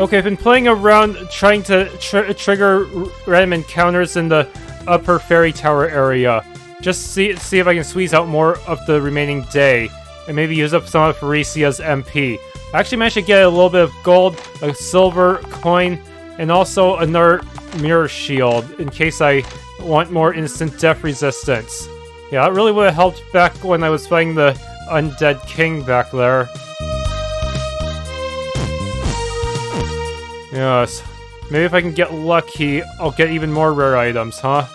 Okay, I've been playing around trying to trigger random encounters in the upper fairy tower area. Just see if I can squeeze out more of the remaining day, and maybe use up some of Parisia's MP. I actually managed to get a little bit of gold, a silver coin, and also another mirror shield in case I want more instant death resistance. Yeah, that really would have helped back when I was fighting the undead king back there. Yes. Maybe if I can get lucky, I'll get even more rare items, huh?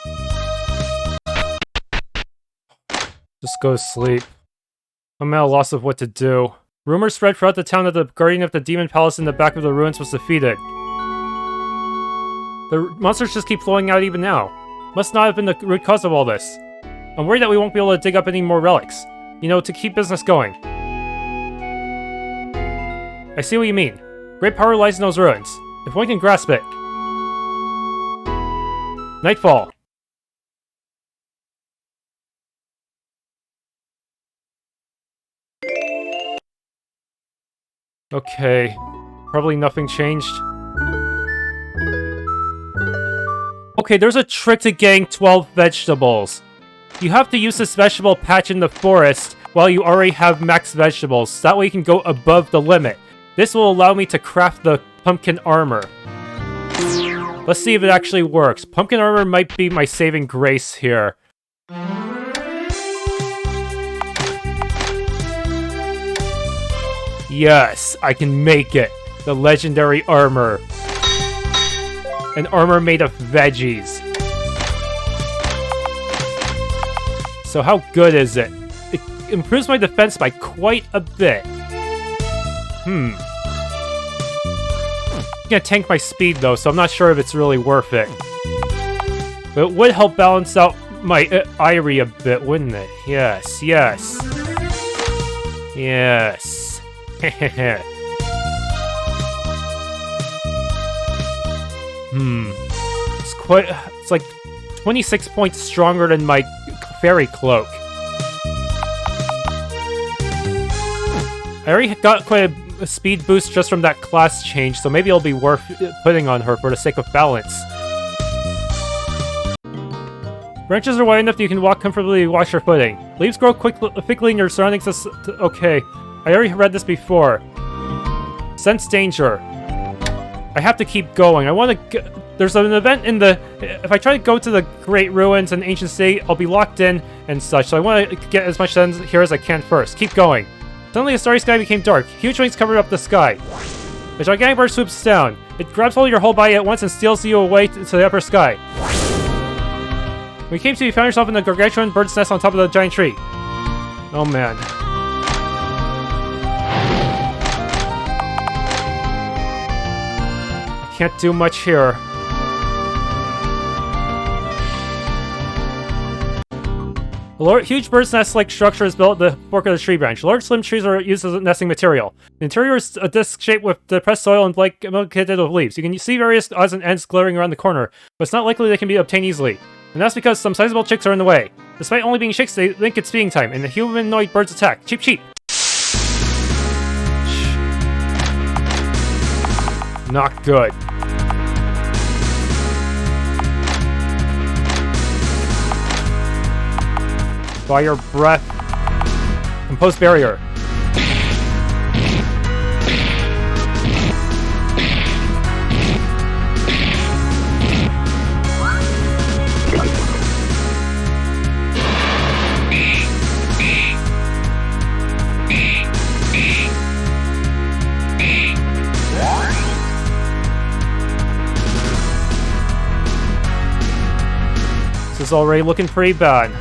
Just go to sleep. I'm at a loss of what to do. Rumors spread throughout the town that the guardian of the demon palace in the back of the ruins was defeated. The monsters just keep flowing out even now. Must not have been the root cause of all this. I'm worried that we won't be able to dig up any more relics. You know, to keep business going. I see what you mean. Great power lies in those ruins. If one can grasp it. Nightfall. Okay. Probably nothing changed. Okay, there's a trick to getting 12 vegetables. You have to use this vegetable patch in the forest while you already have max vegetables. That way you can go above the limit. This will allow me to craft the pumpkin armor. Let's see if it actually works. Pumpkin armor might be my saving grace here. Yes, I can make it. The legendary armor. An armor made of veggies. So how good is it? It improves my defense by quite a bit. It's gonna tank my speed though, so I'm not sure if it's really worth it. But it would help balance out my Irie a bit, wouldn't it? Yes, yes. Yes. It's like 26 points stronger than my fairy cloak. I already got quite a speed boost just from that class change, so maybe it'll be worth putting on her for the sake of balance. Branches are wide enough that you can walk comfortably and watch your footing. Leaves grow quickly in your surroundings. Okay, I already read this before. Sense danger. I have to keep going. I want to... There's an event in the... If I try to go to the Great Ruins and Ancient City, I'll be locked in and such, so I want to get as much sense here as I can first. Keep going. Suddenly, the starry sky became dark. Huge wings covered up the sky. A gigantic bird swoops down. It grabs hold of your whole body at once and steals you away to the upper sky. When you came to, you found yourself in a gargantuan bird's nest on top of the giant tree. Oh man. I can't do much here. A huge bird's nest-like structure is built at the fork of the tree branch. Large, slim trees are used as a nesting material. The interior is a disc shape with depressed soil and blanketed with leaves. You can see various odds and ends glittering around the corner, but it's not likely they can be obtained easily. And that's because some sizable chicks are in the way. Despite only being chicks, they think it's feeding time, and the humanoid birds attack. Cheep, cheep! Not good. Fire breath. Compose barrier. This is already looking pretty bad.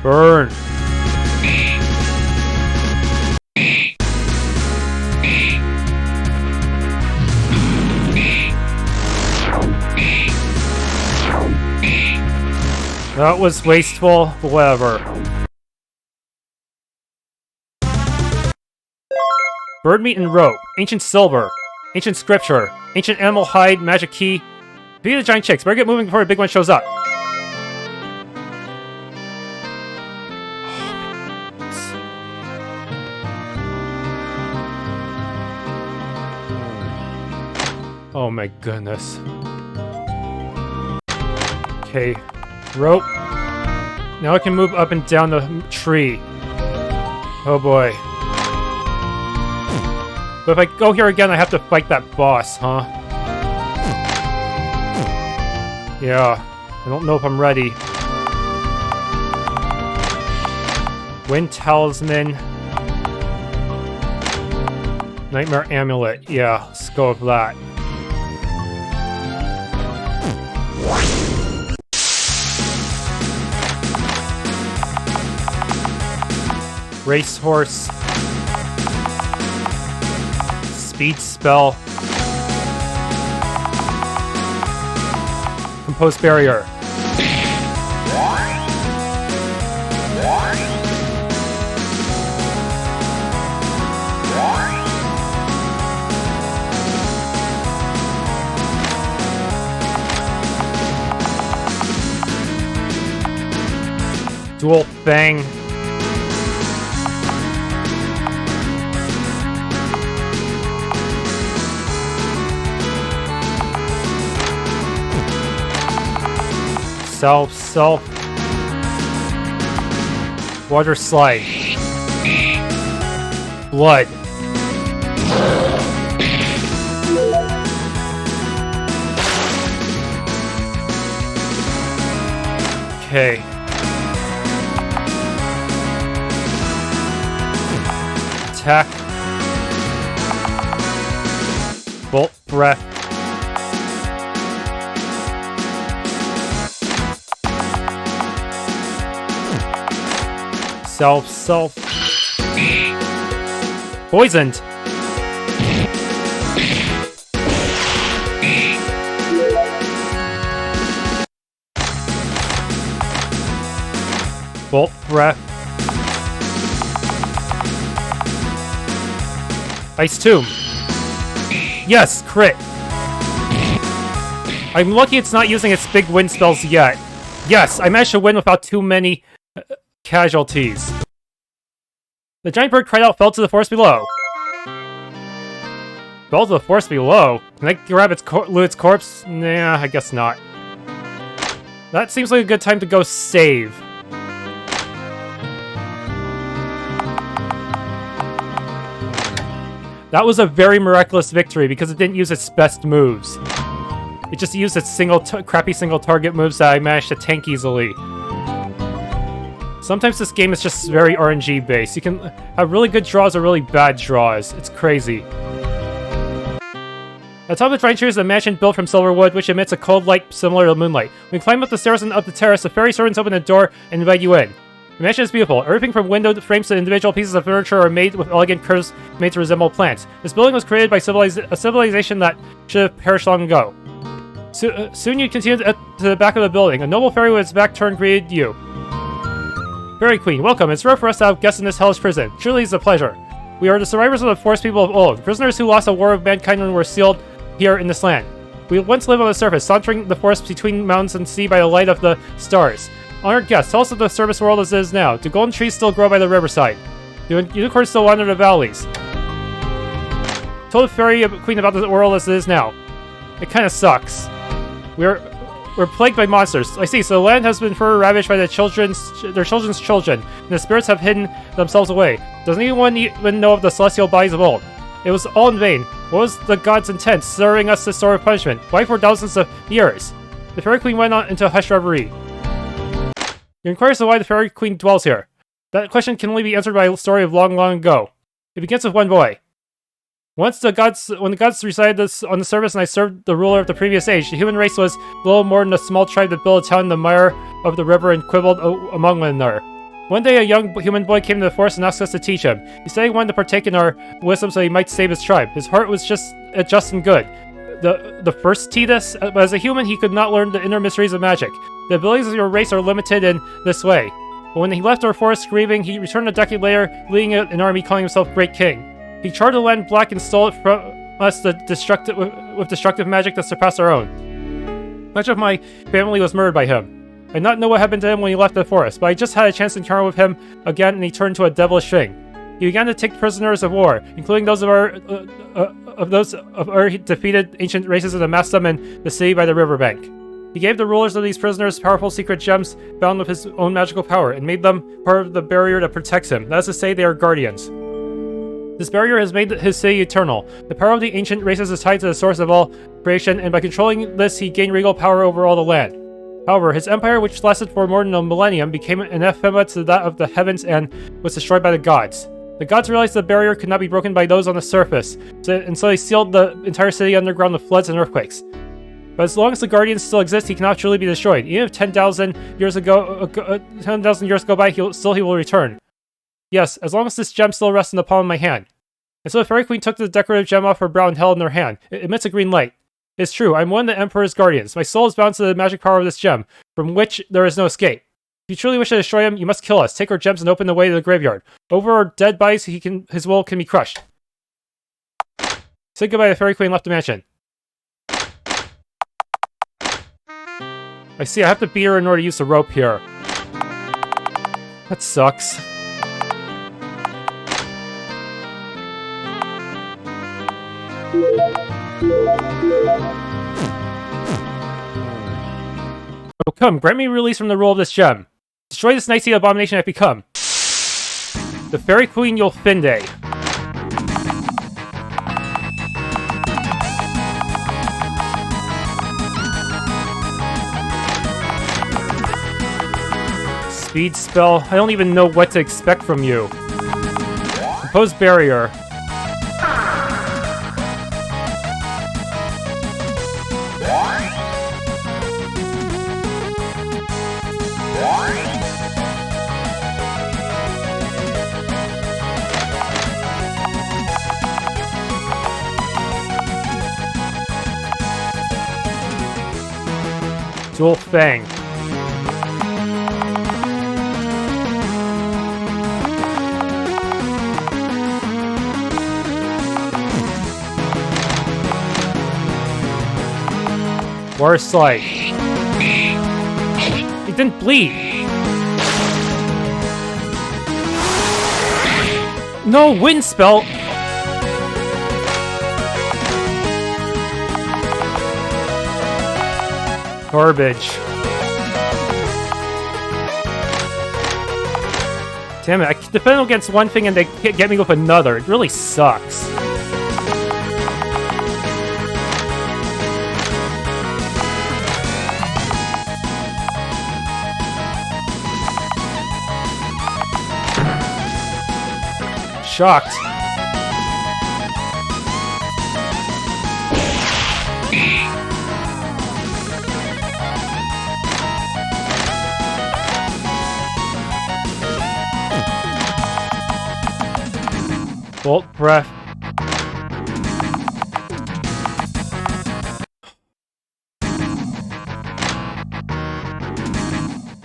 Burn! That was wasteful, whatever. Bird meat and rope, ancient silver, ancient scripture, ancient animal hide, magic key. Be the giant chicks, better get moving before a big one shows up. Oh my goodness. Okay, rope. Now I can move up and down the tree. Oh boy. But if I go here again, I have to fight that boss, huh? Yeah, I don't know if I'm ready. Wind Talisman. Nightmare Amulet. Yeah, let's go with that. Racehorse. Speed spell. Compose barrier. Dual Fang. Self. Water Slide. Blood. Okay. Attack. Bolt Breath. Self. Poisoned. Bolt Breath. Ice Tomb. Yes, crit. I'm lucky it's not using its big wind spells yet. Yes, I managed to win without too many casualties. The giant bird cried out, fell to the forest below. Fell to the forest below? Can I grab its loot its corpse? Nah, I guess not. That seems like a good time to go save. That was a very miraculous victory because it didn't use its best moves. It just used its crappy single target moves that I managed to tank easily. Sometimes this game is just very RNG based. You can have really good draws or really bad draws. It's crazy. At the top of the giant tree is a mansion built from silver wood, which emits a cold light similar to moonlight. When you climb up the stairs and up the terrace, the fairy servants open the door and invite you in. The mansion is beautiful. Everything from window frames to individual pieces of furniture are made with elegant curves made to resemble plants. This building was created by a civilization that should have perished long ago. Soon you continue to the back of the building. A noble fairy with its back turned greeted you. Fairy Queen, welcome. It's rare for us to have guests in this hellish prison. Truly it's a pleasure. We are the survivors of the forest people of old, prisoners who lost a war of mankind and were sealed here in this land. We once lived on the surface, sauntering the forest between mountains and sea by the light of the stars. Honored guests, tell us of the service world as it is now. Do golden trees still grow by the riverside? Do unicorns still wander the valleys? Told the Fairy Queen about the world as it is now. It kinda sucks. We're plagued by monsters. I see, so the land has been forever ravaged by their children's children, and the spirits have hidden themselves away. Doesn't anyone even know of the celestial bodies of old? It was all in vain. What was the god's intent, serving us this sort of punishment? Why for thousands of years? The Fairy Queen went on into a hushed reverie. You inquire as to why the Fairy Queen dwells here. That question can only be answered by a story of long, long ago. It begins with one boy. When the gods resided on the surface and I served the ruler of the previous age, the human race was little more than a small tribe that built a town in the mire of the river and quibbled among one another. One day a young human boy came to the forest and asked us to teach him. He said he wanted to partake in our wisdom so he might save his tribe. His heart was just and good. The first Titus, but as a human he could not learn the inner mysteries of magic. The abilities of your race are limited in this way. But when he left our forest grieving, he returned a decade later, leading an army calling himself Great King. He charred the land black and stole it from us with destructive magic that surpassed our own. Much of my family was murdered by him. I do not know what happened to him when he left the forest, but I just had a chance to encounter with him again, and he turned into a devilish thing. He began to take prisoners of war, including those of our defeated ancient races, and amassed them in the city by the riverbank. He gave the rulers of these prisoners powerful secret gems bound with his own magical power, and made them part of the barrier that protects him. That is to say, they are guardians. This barrier has made his city eternal. The power of the ancient races is tied to the source of all creation, and by controlling this, he gained regal power over all the land. However, his empire, which lasted for more than a millennium, became anathema to that of the heavens and was destroyed by the gods. The gods realized the barrier could not be broken by those on the surface, and so they sealed the entire city underground with floods and earthquakes. But as long as the Guardians still exist, he cannot truly be destroyed. Even if 10,000 years go by, he will return. Yes, as long as this gem still rests in the palm of my hand. And so the Fairy Queen took the decorative gem off her brow and held it in her hand. It emits a green light. It's true, I'm one of the Emperor's guardians. My soul is bound to the magic power of this gem, from which there is no escape. If you truly wish to destroy him, you must kill us, take our gems, and open the way to the graveyard. Over our dead bodies, his will can be crushed. Say goodbye to the Fairy Queen and left the mansion. I see, I have to beat her in order to use the rope here. That sucks. Oh, come, grant me release from the rule of this gem. Destroy this nice abomination I've become. The Fairy Queen Yulfinde. Speed spell? I don't even know what to expect from you. Impose barrier. Dual Fang. Water Slide. It didn't bleed. No, Wind Spell. Garbage. Damn it, I can defend against one thing and they get me with another. It really sucks. Shocked. Bolt Breath.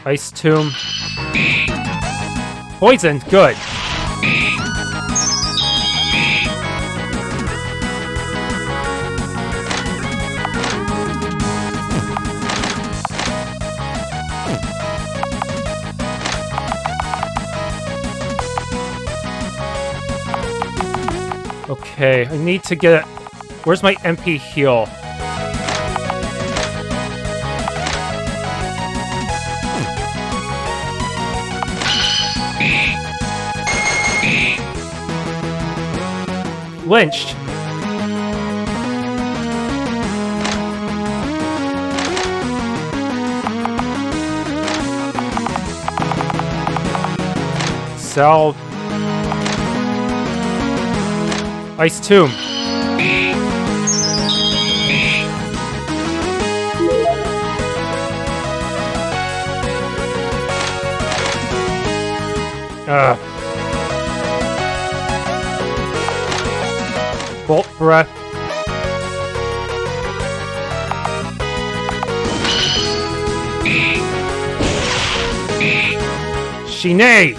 Ice Tomb. Poison, good. Okay, I need to get... Where's my MP heal? Lynched. Salve. Ice Tomb. Bolt Breath. Shoukichi, nay!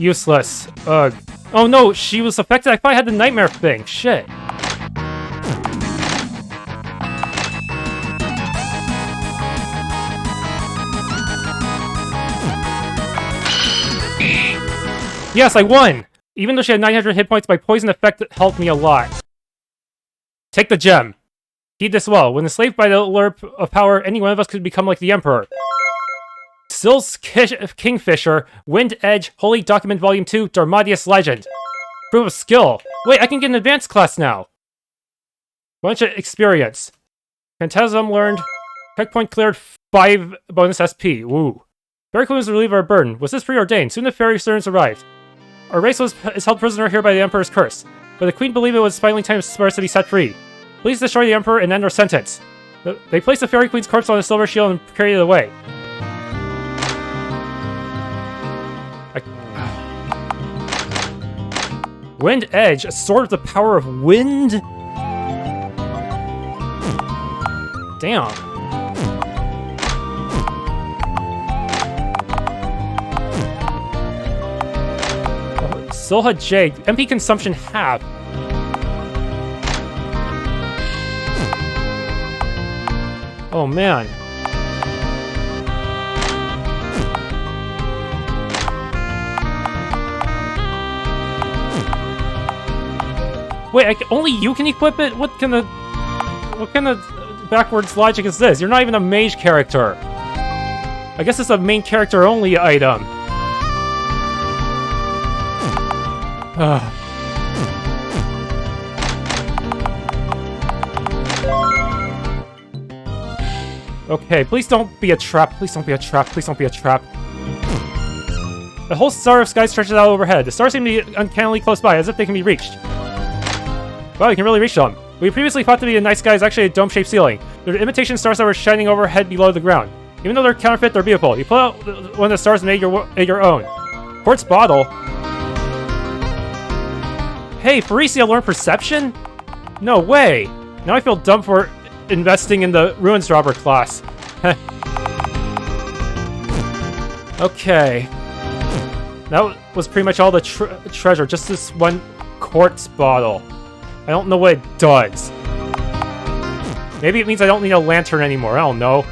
Useless. Ugh. Oh no, she was affected. I thought I had the nightmare thing. Shit. Yes, I won! Even though she had 900 hit points, my poison effect helped me a lot. Take the gem. Heed this well. When enslaved by the lure of power, any one of us could become like the Emperor. Sill's Kingfisher, Wind Edge, Holy Document Volume 2, Darmadius Legend. Proof of skill. Wait, I can get an advanced class now. Bunch of experience. Phantasm learned. Checkpoint cleared 5 bonus SP. Woo. Fairy Queen was relieved of our burden. Was this preordained? Soon the fairy servants arrived. Our race is held prisoner here by the Emperor's curse. But the Queen believed it was finally time for us to be set free. Please destroy the Emperor and end our sentence. They placed the Fairy Queen's corpse on a silver shield and carried it away. Wind Edge, a sword with the power of wind? Damn. Silha J, MP consumption half. Oh man. Wait, only you can equip it? What kind of backwards logic is this? You're not even a mage character. I guess it's a main character only item. Okay, please don't be a trap. Please don't be a trap. Please don't be a trap. The whole star of sky stretches out overhead. The stars seem to be uncannily close by, as if they can be reached. Wow, you can really reach them. We previously thought to be the night sky is actually a dome-shaped ceiling. They're imitation stars that were shining overhead below the ground. Even though they're counterfeit, they're beautiful. You pull out one of the stars and make your own. Quartz bottle? Hey, Faricia learned perception? No way! Now I feel dumb for investing in the Ruins Robber class. Okay. That was pretty much all the treasure, just this one quartz bottle. I don't know what it does. Maybe it means I don't need a lantern anymore, I don't know.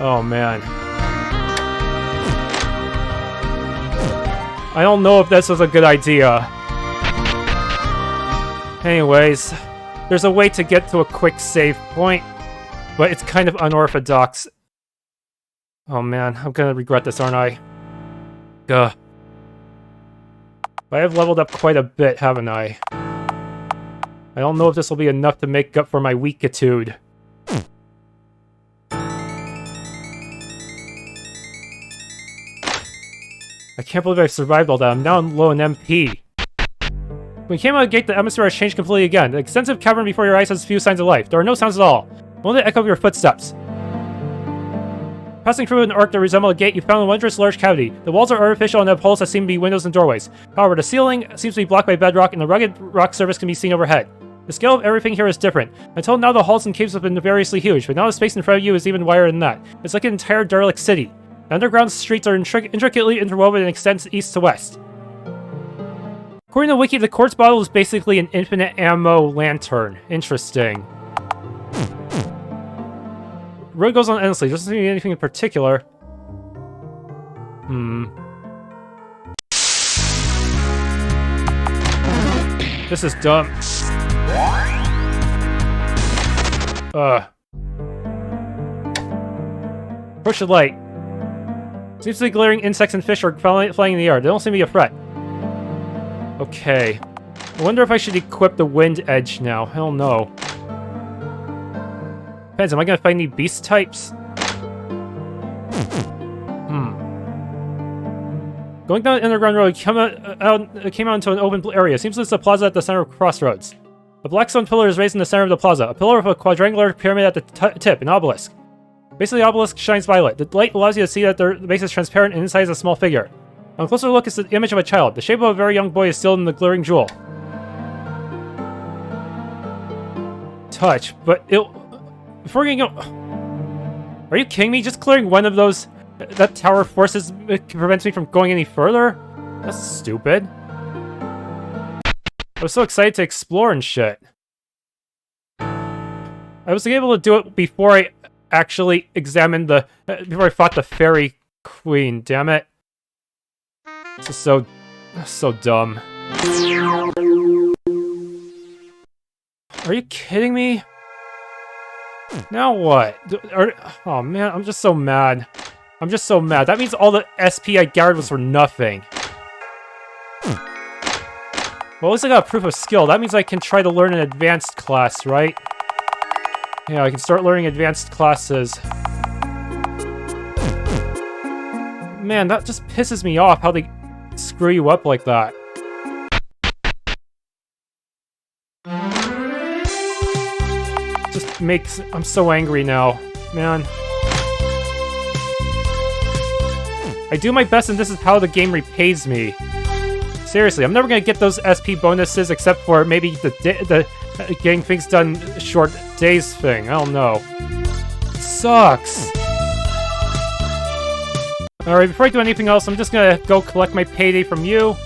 Oh man. I don't know if this was a good idea. Anyways, there's a way to get to a quick save point, but it's kind of unorthodox. Oh man, I'm gonna regret this, aren't I? Gah. I have leveled up quite a bit, haven't I? I don't know if this will be enough to make up for my weakitude. I can't believe I've survived all that. I'm now low in MP. When you came out of the gate, the atmosphere has changed completely again. The extensive cavern before your eyes has few signs of life. There are no sounds at all. Only the echo of your footsteps. Passing through an arc that resembled a gate, you found a wondrous large cavity. The walls are artificial and have holes that seem to be windows and doorways. However, the ceiling seems to be blocked by bedrock, and the rugged rock surface can be seen overhead. The scale of everything here is different. Until now, the halls and caves have been variously huge, but now the space in front of you is even wider than that. It's like an entire derelict city. The underground streets are intricately interwoven and extends east to west. According to Wiki, the quartz bottle is basically an infinite ammo lantern. Interesting. Road goes on endlessly. Doesn't seem to be anything in particular. This is dumb. Push the light. Seems to be glaring insects and fish are flying in the air. They don't seem to be a threat. Okay. I wonder if I should equip the Wind Edge now. I don't know. Depends, am I gonna find any beast types? Going down the underground road, came out into an open area. Seems it's a plaza at the center of crossroads. A black stone pillar is raised in the center of the plaza. A pillar with a quadrangular pyramid at the tip, an obelisk. Basically, the obelisk shines violet. The light allows you to see that the base is transparent and inside is a small figure. On a closer look, it's the image of a child. The shape of a very young boy is still in the glittering jewel. Touch, but before getting are you kidding me? Just clearing one of those... That tower forces prevents me from going any further? That's stupid. I was so excited to explore and shit. I was able to do it before I actually examined before I fought the fairy queen, damn it. This is so dumb. Are you kidding me? Now what? Oh man, I'm just so mad. I'm just so mad. That means all the SP I gathered was for nothing. Well, at least I got proof of skill. That means I can try to learn an advanced class, right? Yeah, I can start learning advanced classes. Man, that just pisses me off how they screw you up like that. Just makes... I'm so angry now. Man. I do my best and this is how the game repays me. Seriously, I'm never gonna get those SP bonuses except for maybe the getting things done short days thing. I don't know. It sucks. Alright, before I do anything else, I'm just gonna go collect my payday from you.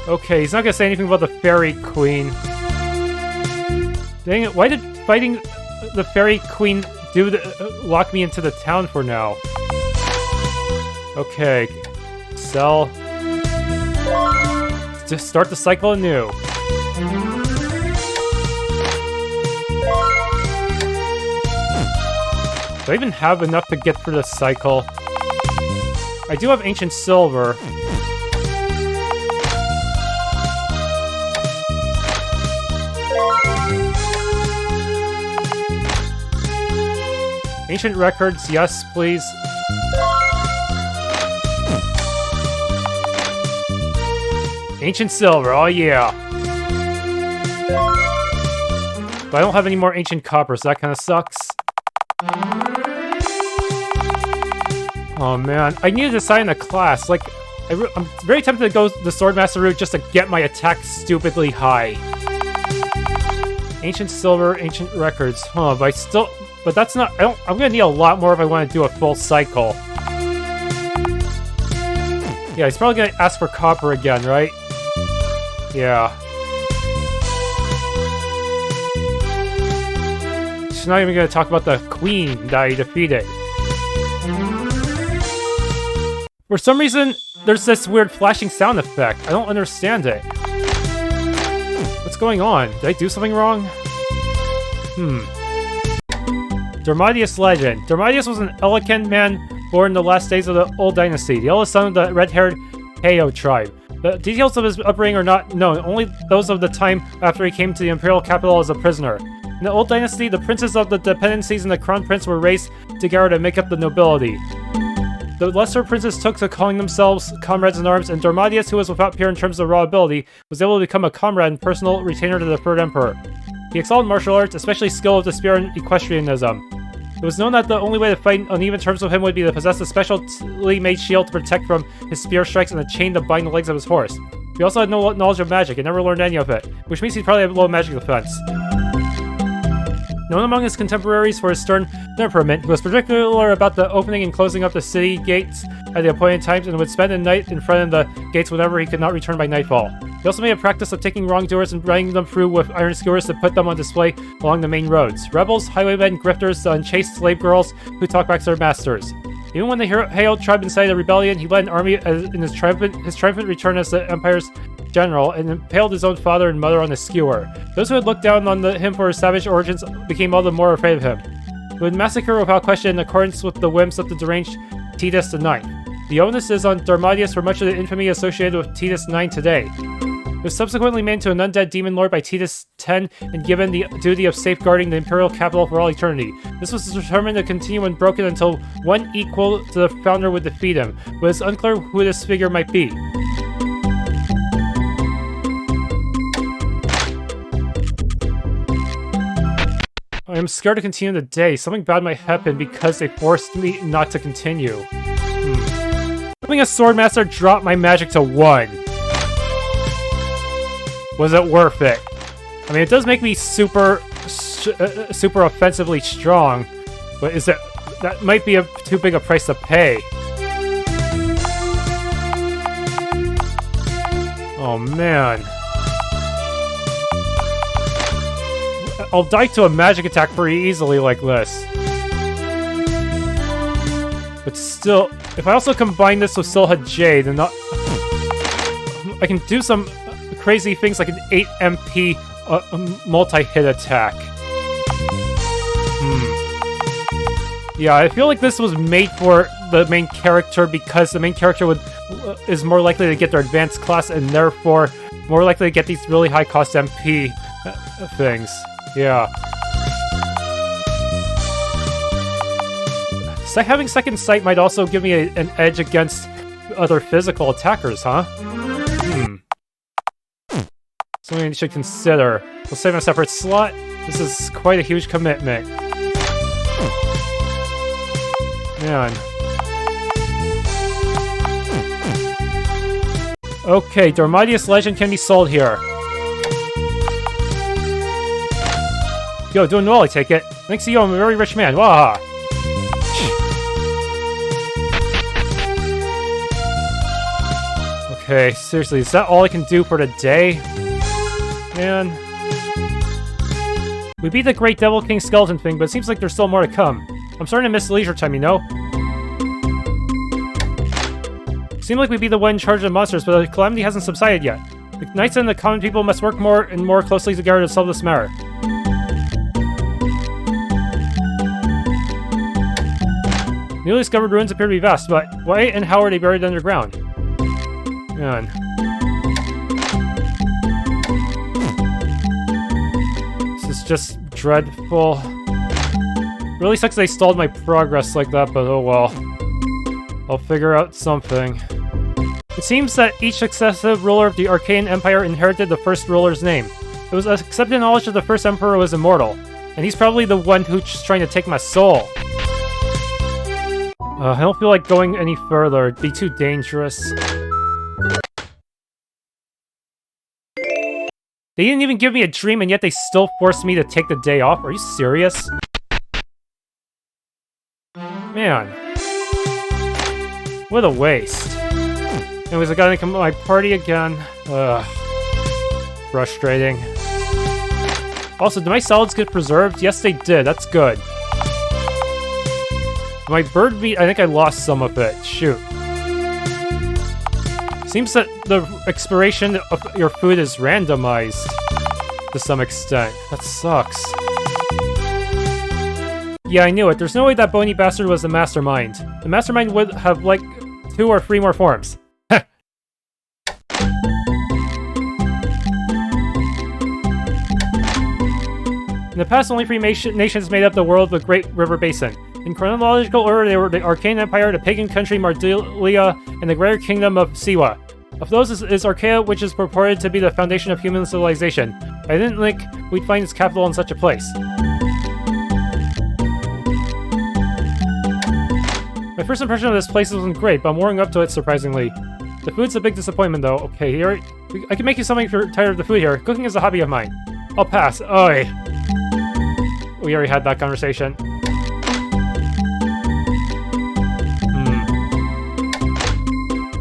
Okay, he's not gonna say anything about the fairy queen. Dang it, why did fighting the fairy queen lock me into the town for now? Okay, sell. Just start the cycle anew. Do I even have enough to get through the cycle? I do have ancient silver. Ancient records, yes, please. Ancient silver, oh yeah. But I don't have any more ancient copper, so that kind of sucks. Oh man, I need to decide on a class. Like, I'm very tempted to go the Swordmaster route just to get my attack stupidly high. Ancient silver, ancient records. Huh, but that's not... I'm gonna need a lot more if I want to do a full cycle. Yeah, he's probably gonna ask for copper again, right? Yeah. She's not even gonna talk about the queen that I defeated. For some reason, there's this weird flashing sound effect. I don't understand it. What's going on? Did I do something wrong? Darmadius Legend. Darmadius was an Elecan man born in the last days of the Old Dynasty, the eldest son of the red-haired Heyo tribe. The details of his upbringing are not known, only those of the time after he came to the imperial capital as a prisoner. In the Old Dynasty, the princes of the dependencies and the crown prince were raised together to make up the nobility. The lesser princes took to calling themselves comrades in arms, and Darmadius, who was without peer in terms of raw ability, was able to become a comrade and personal retainer to the third emperor. He excelled in martial arts, especially skill with the spear and equestrianism. It was known that the only way to fight on even terms with him would be to possess a specially made shield to protect from his spear strikes and a chain to bind the legs of his horse. He also had no knowledge of magic and never learned any of it, which means he probably had low magic defense. Known among his contemporaries for his stern temperament, he was particular about the opening and closing up the city gates at the appointed times and would spend the night in front of the gates whenever he could not return by nightfall. He also made a practice of taking wrongdoers and running them through with iron skewers to put them on display along the main roads. Rebels, highwaymen, grifters, and chaste slave girls who talk back to their masters. Even when the Heyo tribe incited a rebellion, he led an army in his triumphant return as the Empire's general and impaled his own father and mother on a skewer. Those who had looked down on him for his savage origins became all the more afraid of him. He would massacre without question in accordance with the whims of the deranged Titus IX. The onus is on Darmadius for much of the infamy associated with Titus IX today. It was subsequently made into an undead demon lord by Titus X and given the duty of safeguarding the imperial capital for all eternity. This was determined to continue unbroken until one equal to the founder would defeat him, but it's unclear who this figure might be. I am scared to continue the day. Something bad might happen because they forced me not to continue. Having a Swordmaster drop my magic to 1. Was it worth it? I mean, it does make me super offensively strong, but is that might be too big a price to pay. Oh man. I'll die to a magic attack pretty easily like this. But still, if I also combine this with Silha Jade, then I can do some crazy things like an 8 MP multi-hit attack. Yeah, I feel like this was made for the main character because the main character is more likely to get their advanced class and therefore more likely to get these really high cost MP things. Yeah. Having second sight might also give me an edge against other physical attackers, huh? Something you should consider. We'll save a separate slot. This is quite a huge commitment. Man. Okay, Darmadius Legend can be sold here. Yo, doing well, I take it. Thanks to you, I'm a very rich man. Waha! Okay, seriously, is that all I can do for today? Man. We beat the Great Devil King skeleton thing, but it seems like there's still more to come. I'm starting to miss leisure time, you know? Seemed like we'd be the one in charge of monsters, but the calamity hasn't subsided yet. The knights and the common people must work more and more closely together to solve this matter. Newly discovered ruins appear to be vast, but why and how are they buried underground? Man. This is just dreadful. Really sucks they stalled my progress like that, but oh well. I'll figure out something. It seems that each successive ruler of the Arcane Empire inherited the first ruler's name. It was accepted knowledge that the first emperor was immortal, and he's probably the one who's trying to take my soul. I don't feel like going any further. It'd be too dangerous. They didn't even give me a dream, and yet they still forced me to take the day off? Are you serious? Man. What a waste. Anyways, I gotta come to my party again. Ugh. Frustrating. Also, did my salads get preserved? Yes, they did. That's good. My bird meat, I think I lost some of it. Shoot. Seems that the expiration of your food is randomized to some extent. That sucks. Yeah, I knew it. There's no way that bony bastard was the mastermind. The mastermind would have, like, 2 or 3 more forms. In the past, only 3 nations made up the world of the Great River Basin. In chronological order, they were the Arcane Empire, the Pagan Country Mardulia, and the Greater Kingdom of Siwa. Of those is Archaea, which is purported to be the foundation of human civilization. I didn't think we'd find its capital in such a place. My first impression of this place wasn't great, but I'm warming up to it surprisingly. The food's a big disappointment though. Okay, here, I can make you something if you're tired of the food here. Cooking is a hobby of mine. I'll pass. Oi. We already had that conversation.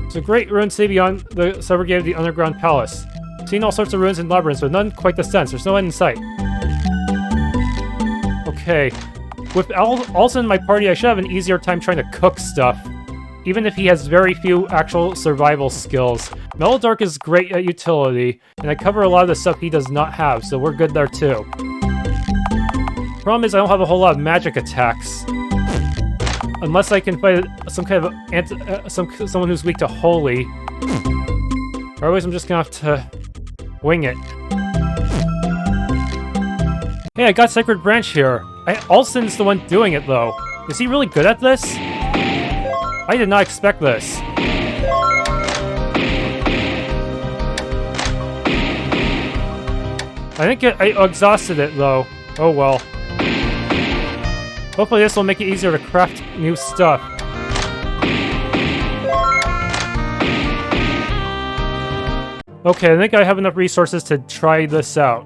There's a great ruined city beyond the suburgate of the underground palace. I've seen all sorts of ruins and labyrinths, but none quite the sense. There's no end in sight. Okay. With Allson in my party, I should have an easier time trying to cook stuff. Even if he has very few actual survival skills. Metaldark is great at utility, and I cover a lot of the stuff he does not have, so we're good there too. Problem is I don't have a whole lot of magic attacks. Unless I can fight some kind of someone who's weak to holy. Otherwise I'm just gonna have to Wing it. Hey, I got Sacred Branch here. Allson's the one doing it, though. Is he really good at this? I did not expect this. I think I exhausted it, though. Oh well. Hopefully this will make it easier to craft new stuff. Okay, I think I have enough resources to try this out.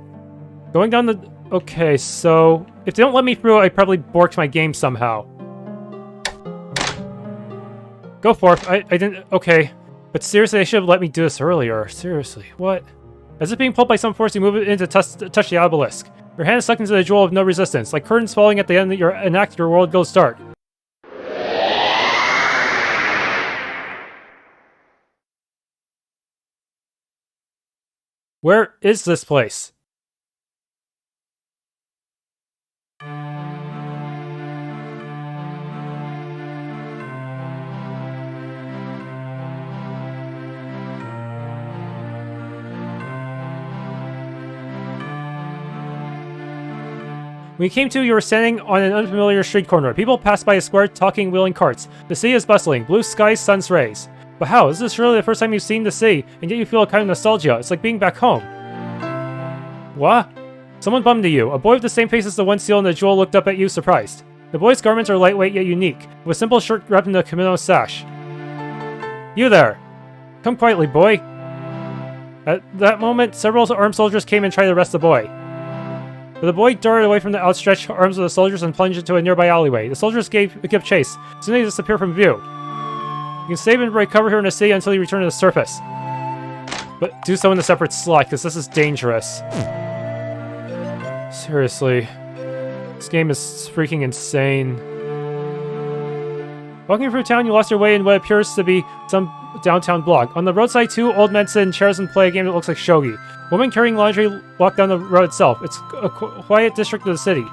Going down the... Okay, so... If they don't let me through, I probably borked my game somehow. Go for it. I didn't... Okay. But seriously, they should have let me do this earlier. Seriously, what? As if being pulled by some force, you move it in to touch the obelisk. Your hand is sucked into the jewel of no resistance. Like curtains falling at the end of an act, your world goes dark. Where is this place? When you came to, you were standing on an unfamiliar street corner. People passed by a square, talking, wheeling carts. The city is bustling. Blue skies, sun's rays. But how? This is surely the first time you've seen the city, and yet you feel a kind of nostalgia. It's like being back home. What? Someone bummed into you. A boy with the same face as the one seal in the jewel looked up at you, surprised. The boy's garments are lightweight yet unique, with a simple shirt wrapped in a kimono sash. You there! Come quietly, boy! At that moment, several armed soldiers came and tried to arrest the boy. But the boy darted away from the outstretched arms of the soldiers and plunged into a nearby alleyway. The soldiers give chase. Soon they disappear from view. You can save and recover here in the city until you return to the surface. But do so in a separate slot, because this is dangerous. Seriously. This game is freaking insane. Walking through town, you lost your way in what appears to be some downtown block. On the roadside, two old men sit in chairs and play a game that looks like shogi. Women carrying laundry walk down the road itself. It's a quiet district of the city.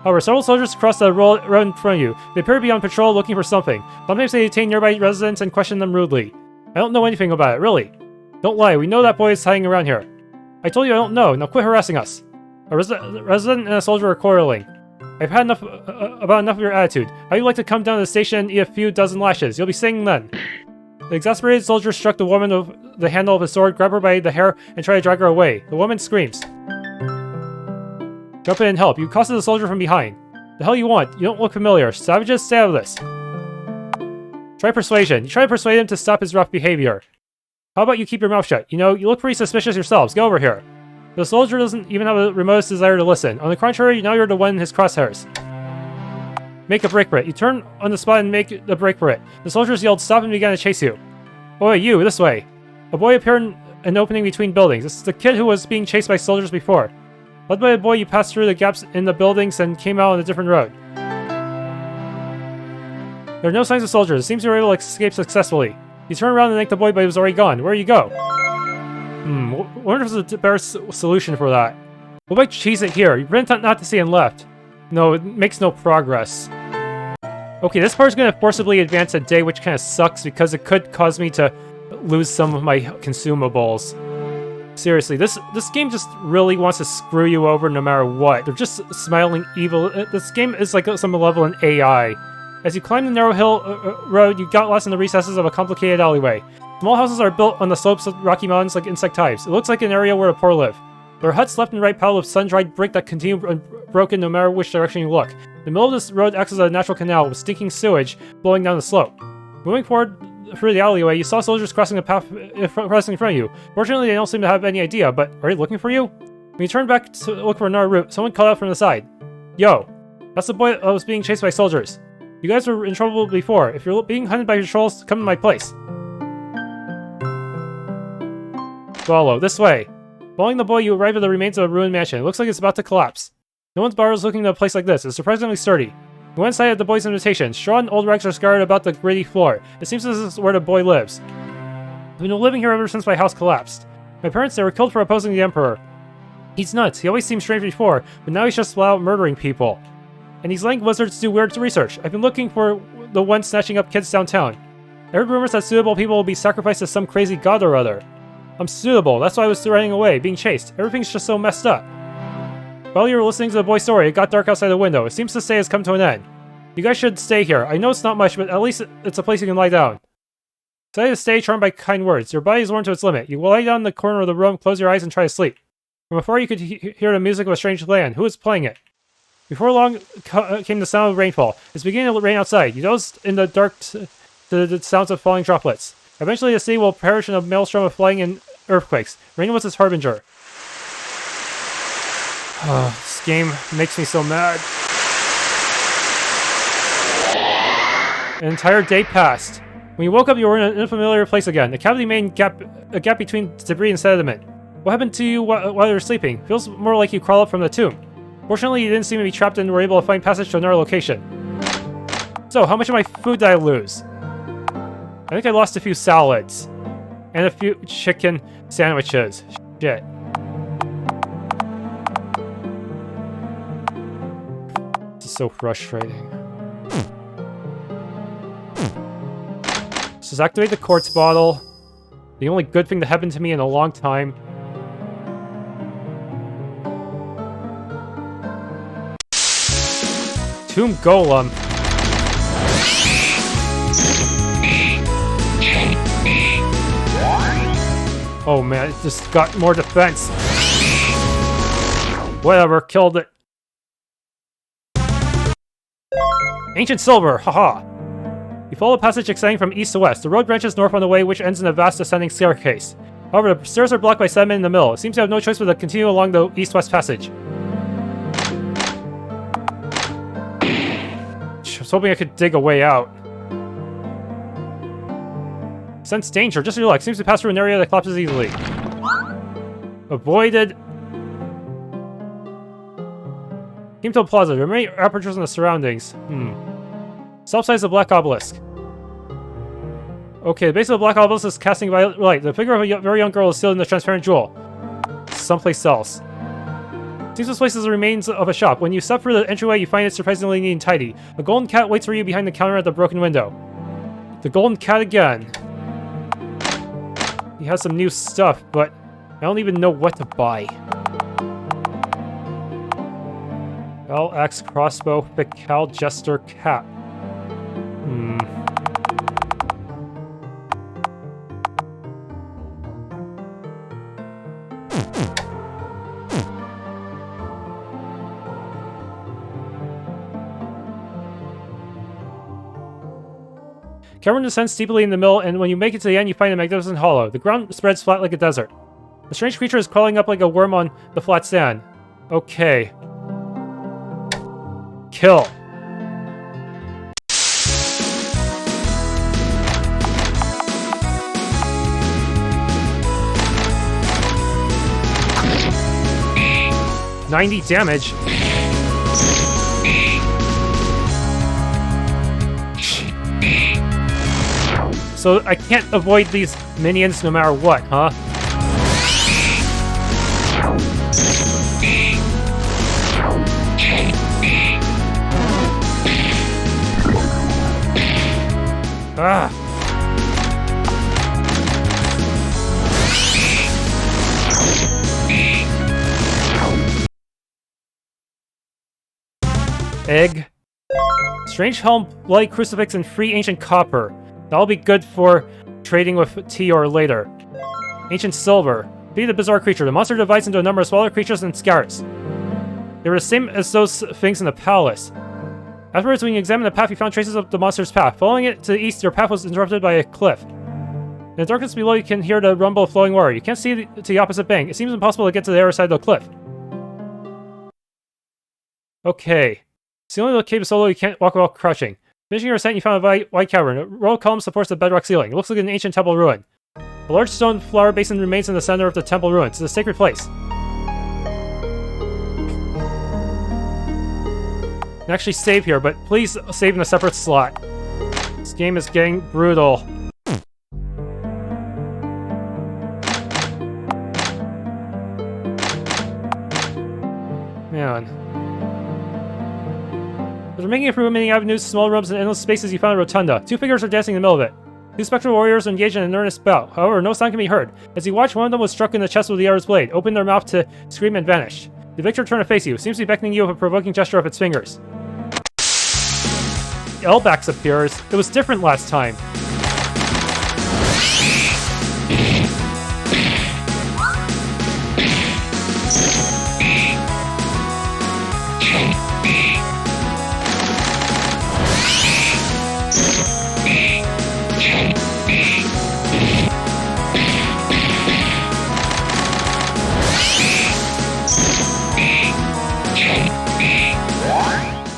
However, several soldiers cross the road in front of you. They appear to be on patrol looking for something. Sometimes they detain nearby residents and question them rudely. I don't know anything about it, really. Don't lie, we know that boy is hiding around here. I told you I don't know, now quit harassing us. A resident and a soldier are quarreling. I've had enough about enough of your attitude. How you like to come down to the station and eat a few dozen lashes? You'll be singing then. The exasperated soldier struck the woman with the handle of his sword, grabbed her by the hair, and tried to drag her away. The woman screams. Jump in and help. You accosted the soldier from behind. The hell you want? You don't look familiar. Savages, stay out of this. Try persuasion. You try to persuade him to stop his rough behavior. How about you keep your mouth shut? You know, you look pretty suspicious yourselves. Get over here. The soldier doesn't even have the remotest desire to listen. On the contrary, now you're the one in his crosshairs. Make a break for it. You turn on the spot and make the break for it. The soldiers yelled stop and began to chase you. Oh, you, this way. A boy appeared in an opening between buildings. This is the kid who was being chased by soldiers before. Led by the boy, you passed through the gaps in the buildings and came out on a different road. There are no signs of soldiers. It seems you were able to escape successfully. You turn around and thank the boy, but he was already gone. Where you go? Wonder if there's a better solution for that. What about cheese it here? You pretend not to see and left. No, it makes no progress. Okay, this part is going to forcibly advance a day, which kind of sucks because it could cause me to lose some of my consumables. Seriously, this game just really wants to screw you over no matter what. They're just smiling evil. This game is like some malevolent AI. As you climb the narrow hill road, you got lost in the recesses of a complicated alleyway. Small houses are built on the slopes of rocky mountains like insect hives. It looks like an area where the poor live. There are huts left and right piled with sun-dried brick that continue unbroken no matter which direction you look. The middle of this road acts as a natural canal with stinking sewage blowing down the slope. Moving forward through the alleyway, you saw soldiers crossing the path in front of you. Fortunately, they don't seem to have any idea, but are they looking for you? When you turn back to look for another route, someone called out from the side. Yo, that's the boy that was being chased by soldiers. You guys were in trouble before. If you're being hunted by patrols, come to my place. Follow, this way. Following the boy, you arrive at the remains of a ruined mansion. It looks like it's about to collapse. No one's borrowed looking at a place like this. It's surprisingly sturdy. You went inside at the boy's invitation. Straw and old rags are scattered about the gritty floor. It seems this is where the boy lives. I've been living here ever since my house collapsed. My parents, they were killed for opposing the Emperor. He's nuts. He always seemed strange before, but now he's just flat out murdering people. And these lank wizards do weird research. I've been looking for the one snatching up kids downtown. I heard rumors that suitable people will be sacrificed to some crazy god or other. I'm suitable. That's why I was running away, being chased. Everything's just so messed up. While you were listening to the boy's story, it got dark outside the window. It seems the stay has come to an end. You guys should stay here. I know it's not much, but at least it's a place you can lie down. Decided to stay, charmed by kind words. Your body is worn to its limit. You will lie down in the corner of the room, close your eyes, and try to sleep. From afar, you could hear the music of a strange land. Who is playing it? Before long came the sound of rainfall. It's beginning to rain outside. You dozed in the dark to the sounds of falling droplets. Eventually, the city will perish in a maelstrom of flying and earthquakes. Rain was its harbinger. This game makes me so mad. An entire day passed. When you woke up, you were in an unfamiliar place again. The cavity made a gap between debris and sediment. What happened to you while you were sleeping? Feels more like you crawled up from the tomb. Fortunately, you didn't seem to be trapped and were able to find passage to another location. So, how much of my food did I lose? I think I lost a few salads. And a few chicken sandwiches. Shit. This is so frustrating. Let's just activate the quartz bottle. The only good thing that happened to me in a long time. Tomb Golem. Oh man, it just got more defense. Whatever, killed it. Ancient silver, haha. You follow a passage extending from east to west. The road branches north on the way, which ends in a vast ascending staircase. However, the stairs are blocked by sediment in the middle. It seems to have no choice but to continue along the east-west passage. I was hoping I could dig a way out. Sense danger, just relax. Seems to pass through an area that collapses easily. Avoided. Kimto Plaza. There are many apertures in the surroundings. Self-size the black obelisk. Okay, the base of the black obelisk is casting violet light. The figure of a very young girl is sealed in the transparent jewel. Someplace else. Seems this place is the remains of a shop. When you step through the entryway, you find it surprisingly neat and tidy. A golden cat waits for you behind the counter at the broken window. The golden cat again. He has some new stuff, but I don't even know what to buy. Bell axe, crossbow, Fical, jester, cap. Cavern descends steeply in the middle, and when you make it to the end, you find a magnificent hollow. The ground spreads flat like a desert. The strange creature is crawling up like a worm on the flat sand. Okay. Kill. $90 damage. So I can't avoid these minions no matter what, huh? Ah! Egg. Strange helm, bloody crucifix, and free ancient copper. That'll be good for trading with tea or later. Ancient silver. Defeat the bizarre creature. The monster divides into a number of smaller creatures and scatters. They were the same as those things in the palace. Afterwards, when you examine the path, you found traces of the monster's path. Following it to the east, your path was interrupted by a cliff. In the darkness below, you can hear the rumble of flowing water. You can't see to the opposite bank. It seems impossible to get to the other side of the cliff. Okay. It's the only little cave solo you can't walk without crouching. Finishing your ascent, you found a wide cavern. A row of columns supports the bedrock ceiling. It looks like an ancient temple ruin. A large stone flower basin remains in the center of the temple ruins. It's a sacred place. You can actually save here, but please save in a separate slot. This game is getting brutal. Man. After making it through many avenues, small rooms, and endless spaces, you found a rotunda. Two figures are dancing in the middle of it. Two spectral warriors engaged in an earnest bout. However, no sound can be heard. As you watch, one of them was struck in the chest with the other's blade, opened their mouth to scream and vanished. The victor turned to face you, seems to be beckoning you with a provoking gesture of its fingers. Elbax appears. It was different last time.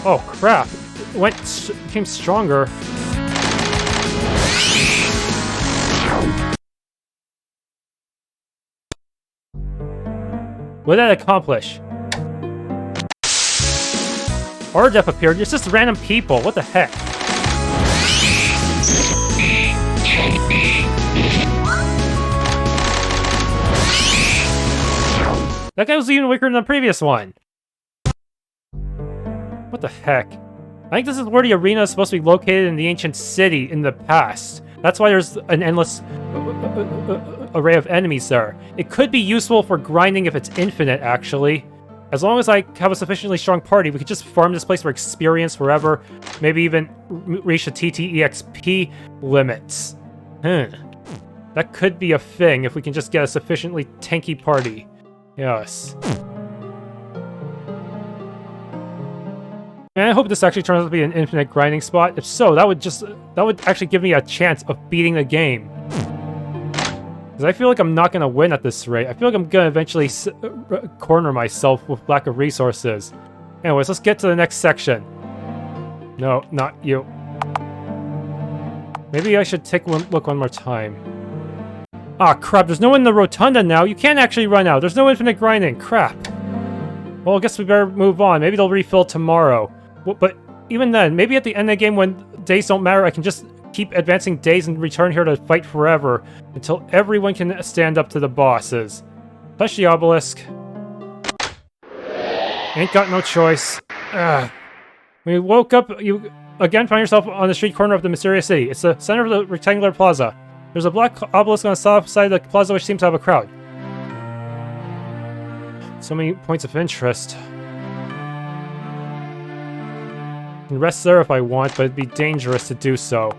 Oh crap! It became stronger. What did that accomplish? Ardef appeared. It's just random people. What the heck? That guy was even weaker than the previous one. What the heck? I think this is where the arena is supposed to be located in the ancient city in the past. That's why there's an endless array of enemies there. It could be useful for grinding if it's infinite, actually. As long as I have a sufficiently strong party, we could just farm this place for experience forever. Maybe even reach the TTEXP limits. That could be a thing if we can just get a sufficiently tanky party. Yes. And I hope this actually turns out to be an infinite grinding spot. If so, that would actually give me a chance of beating the game. Because I feel like I'm not going to win at this rate. I feel like I'm going to eventually corner myself with lack of resources. Anyways, let's get to the next section. No, not you. Maybe I should take one look one more time. Ah, crap, there's no one in the rotunda now. You can't actually run out. There's no infinite grinding. Crap. Well, I guess we better move on. Maybe they'll refill tomorrow. But even then, maybe at the end of the game when days don't matter, I can just keep advancing days and return here to fight forever until everyone can stand up to the bosses. Touch the obelisk. Ain't got no choice. Ugh. When you woke up, you again found yourself on the street corner of the mysterious city. It's the center of the rectangular plaza. There's a black obelisk on the south side of the plaza which seems to have a crowd. So many points of interest. I can rest there if I want, but it'd be dangerous to do so.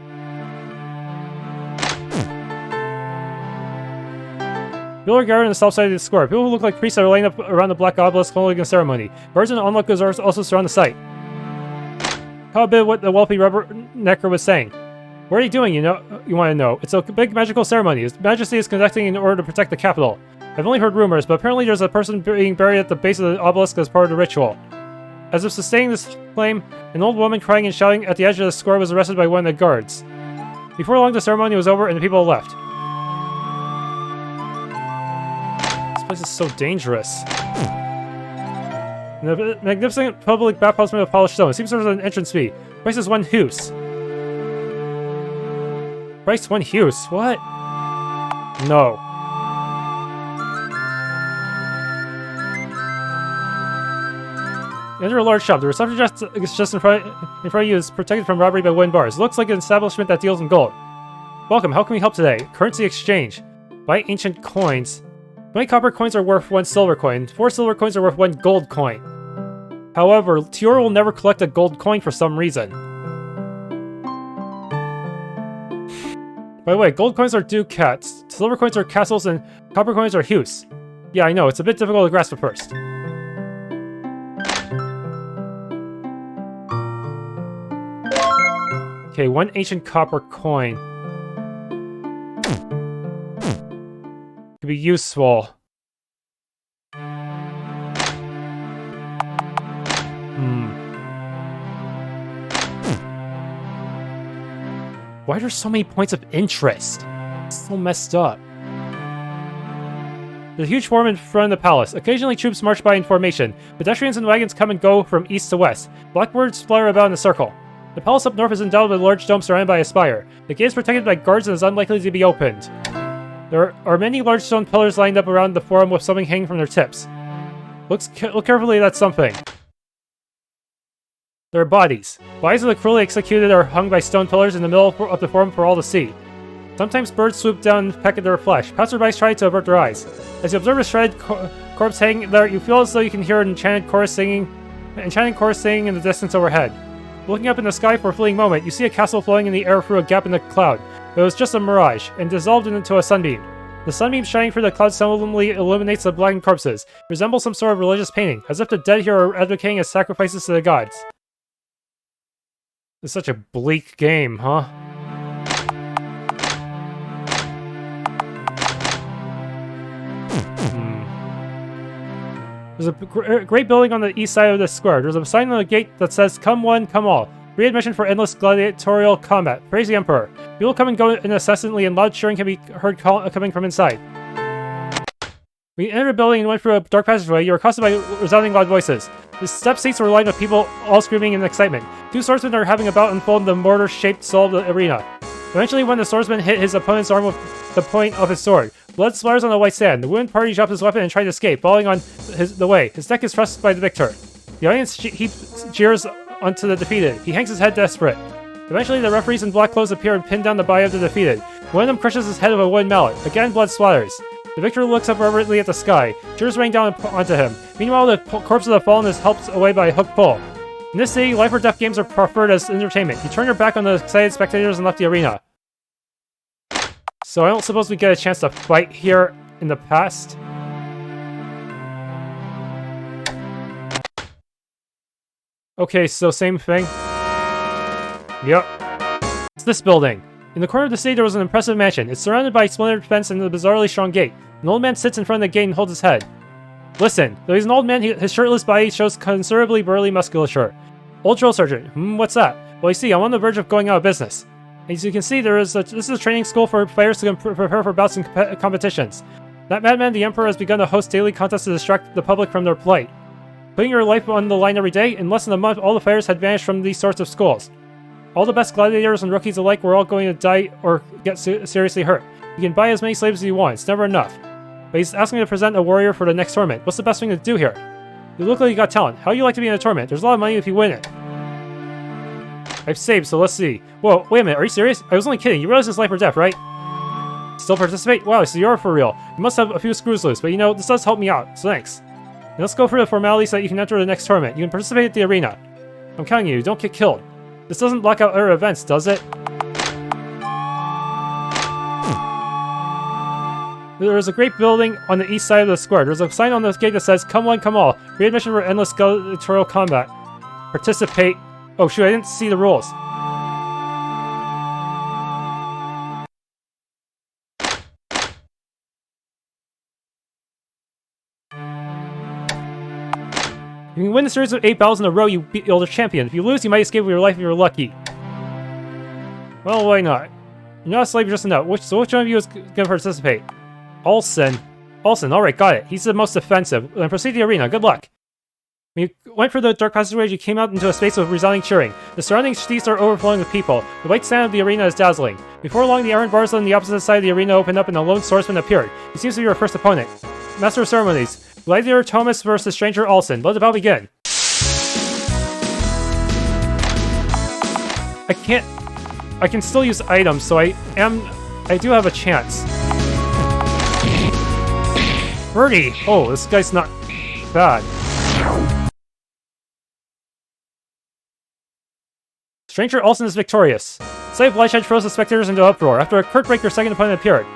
People are gathered on the south side of the square. People who look like priests are lined up around the black obelisk holding a ceremony. Guards and onlookers also surround the site. How about what the wealthy rubbernecker was saying? What are you doing, you want to know? It's a big magical ceremony. His Majesty is conducting in order to protect the capital. I've only heard rumors, but apparently there's a person being buried at the base of the obelisk as part of the ritual. As if sustaining this claim, an old woman crying and shouting at the edge of the square was arrested by one of the guards. Before long, the ceremony was over and the people left. This place is so dangerous. The magnificent public bathhouse made of polished stone. It seems there's an entrance fee. Price is 1 hus. Price 1 hus? What? No. Enter a large shop. The reception just in front of you is protected from robbery by wooden bars. It looks like an establishment that deals in gold. Welcome, how can we help today? Currency exchange. Buy ancient coins. 20 copper coins are worth 1 silver coin. 4 silver coins are worth 1 gold coin. However, Tiora will never collect a gold coin for some reason. By the way, gold coins are ducats, silver coins are castles, and copper coins are hus. Yeah, I know, it's a bit difficult to grasp at first. Okay, 1 ancient copper coin. Could be useful. Why are there so many points of interest? It's so messed up. There's a huge forum in front of the palace. Occasionally troops march by in formation. Pedestrians and wagons come and go from east to west. Blackbirds flutter about in a circle. The palace up north is endowed with a large dome surrounded by a spire. The gate is protected by guards and is unlikely to be opened. There are many large stone pillars lined up around the forum with something hanging from their tips. Look carefully at something. There are bodies. Bodies of the cruelly executed are hung by stone pillars in the middle of the forum for all to see. Sometimes birds swoop down and peck at their flesh. Passerbys try to avert their eyes. As you observe a shredded corpse hanging there, you feel as though you can hear an enchanted chorus singing in the distance overhead. Looking up in the sky for a fleeting moment, you see a castle floating in the air through a gap in the cloud. But it was just a mirage, and dissolved into a sunbeam. The sunbeam shining through the clouds solemnly illuminates the blackened corpses. It resembles some sort of religious painting, as if the dead here are advocating as sacrifices to the gods. It's such a bleak game, huh? There's a great building on the east side of the square. There's a sign on the gate that says, "Come one, come all. Free admission for endless gladiatorial combat. Praise the Emperor." People come and go incessantly, and loud cheering can be heard coming from inside. When you entered the building and went through a dark passageway, you were accosted by resounding loud voices. The step seats were lined with people all screaming in excitement. Two swordsmen are having a bout unfold in the mortar-shaped soul of the arena. Eventually, when the swordsman hit his opponent's arm with the point of his sword, blood splatters on the white sand. The wounded party drops his weapon and tries to escape, falling on the way. His neck is thrust by the victor. The audience heaps cheers onto the defeated. He hangs his head desperate. Eventually, the referees in black clothes appear and pin down the body of the defeated. One of them crushes his head with a wooden mallet. Again, blood splatters. The victor looks up reverently at the sky. Cheers rain down onto him. Meanwhile, the corpse of the fallen is helped away by a hook pull. In this city, life or death games are preferred as entertainment. You turn your back on the excited spectators and left the arena. So I don't suppose we get a chance to fight here in the past? Okay, so same thing. Yep. It's this building. In the corner of the city, there was an impressive mansion. It's surrounded by a splintered fence and a bizarrely strong gate. An old man sits in front of the gate and holds his head. Listen, though he's an old man, his shirtless body shows considerably burly musculature. Old drill sergeant. What's that? Well, you see, I'm on the verge of going out of business. As you can see, this is a training school for fighters to prepare for bouts and competitions. That madman, the Emperor, has begun to host daily contests to distract the public from their plight. Putting your life on the line every day, in less than a month, all the fighters had vanished from these sorts of schools. All the best gladiators and rookies alike were all going to die or get seriously hurt. You can buy as many slaves as you want, it's never enough. But he's asking me to present a warrior for the next tournament. What's the best thing to do here? You look like you got talent. How would you like to be in a tournament? There's a lot of money if you win it. I've saved, so let's see. Whoa, wait a minute, are you serious? I was only kidding. You realize it's life or death, right? Still participate? Wow, so you're for real. You must have a few screws loose, but you know, this does help me out, so thanks. Now let's go through the formalities so that you can enter the next tournament. You can participate at the arena. I'm counting you, don't get killed. This doesn't block out other events, does it? There is a great building on the east side of the square. There's a sign on the gate that says, "Come one, come all. Free admission for endless gladiatorial combat. Participate." Oh shoot, I didn't see the rules. If you win a series of 8 battles in a row, you're the champion. If you lose, you might escape with your life if you're lucky. Well, why not? You're not a slave, you're just a nut. So which one of you is going to participate? Allson. Allson, alright, got it. He's the most offensive. Then proceed to the arena. Good luck. When you went through the dark passageway, you came out into a space with resounding cheering. The surrounding streets are overflowing with people. The white sand of the arena is dazzling. Before long, the iron bars on the opposite side of the arena opened up and a lone swordsman appeared. He seems to be your first opponent. Master of Ceremonies. Gladiator Thomas versus Stranger Allson. Let the bout begin. I can still use items, so I do have a chance. Birdie! Oh, this guy's not bad. Stranger Allson is victorious. Sight of bloodshed throws the spectators into uproar. After a curt break, your second opponent appeared.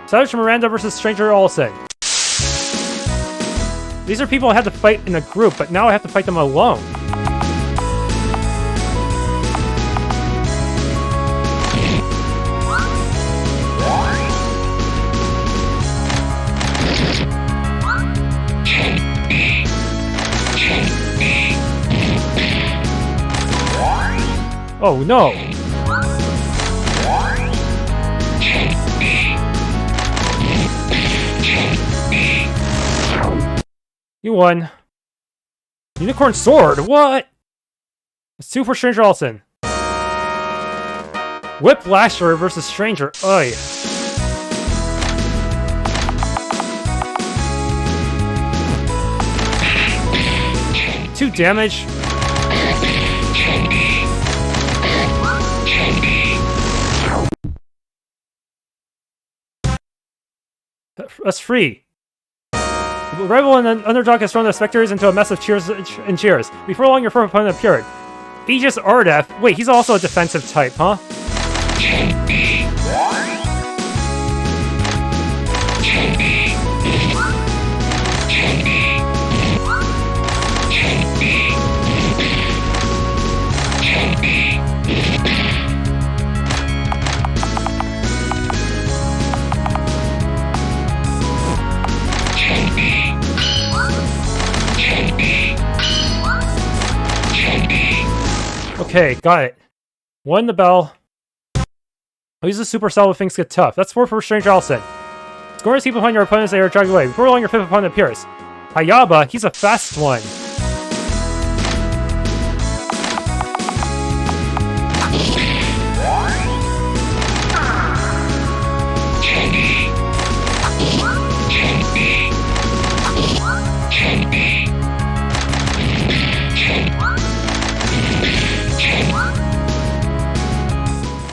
Savage Miranda versus Stranger Allson. These are people I had to fight in a group, but now I have to fight them alone. Oh no! You won. Unicorn sword? What? It's 2 for Stranger Allson. Whiplasher versus Stranger. Ugh. 2 damage. us free. The rival and an underdog has thrown the specters into a mess of cheers and cheers. Before long, your first opponent appeared. Aegis Ardef. Wait, he's also a defensive type, huh? Okay, got it. 1 the bell. I'll use the supercell if things get tough. That's 4 for Stranger Allson. Score is keep behind your opponents that are dragged away. Before long, your 5th opponent appears. Hayaba, he's a fast one.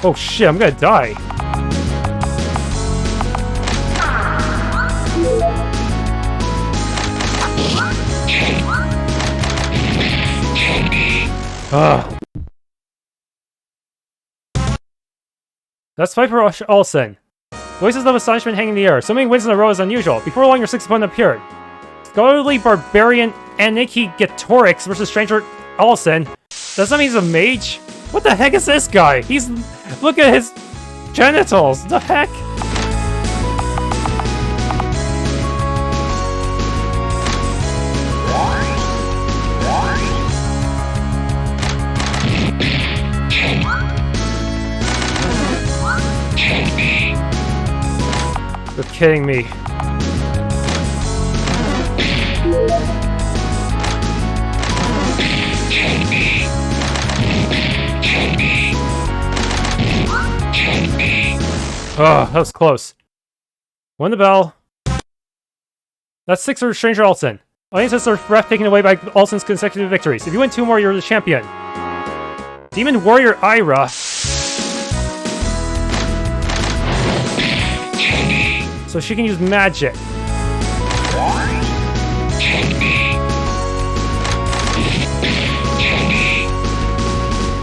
Oh shit, I'm gonna die. Ugh. That's 5 for Allson. Voices of astonishment hang in the air. So many wins in a row is unusual. Before long, your 6th opponent appeared. Scholarly Barbarian Aniki Gatorix versus Stranger Allson. Does that mean he's a mage? What the heck is this guy? He's... Look at his genitals! The heck? You're kidding me. Oh, that was close. 1 the bell. That's 6 for Stranger Allson. Audiences are breath taken away by Allson's consecutive victories. If you win 2 more, you're the champion. Demon Warrior Ira. So she can use magic.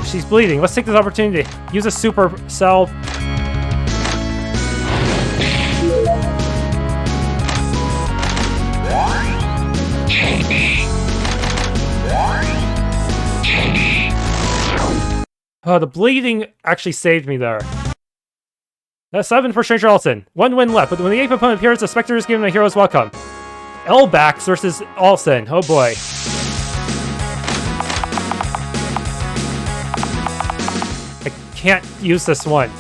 She's bleeding. Let's take this opportunity. Use a super cell. Oh, the bleeding actually saved me there. That's 7 for Stranger Allson. 1 win left, but when the 8th opponent appears, the Spectre is given a hero's welcome. Elbax versus Allson. Oh boy. I can't use this one.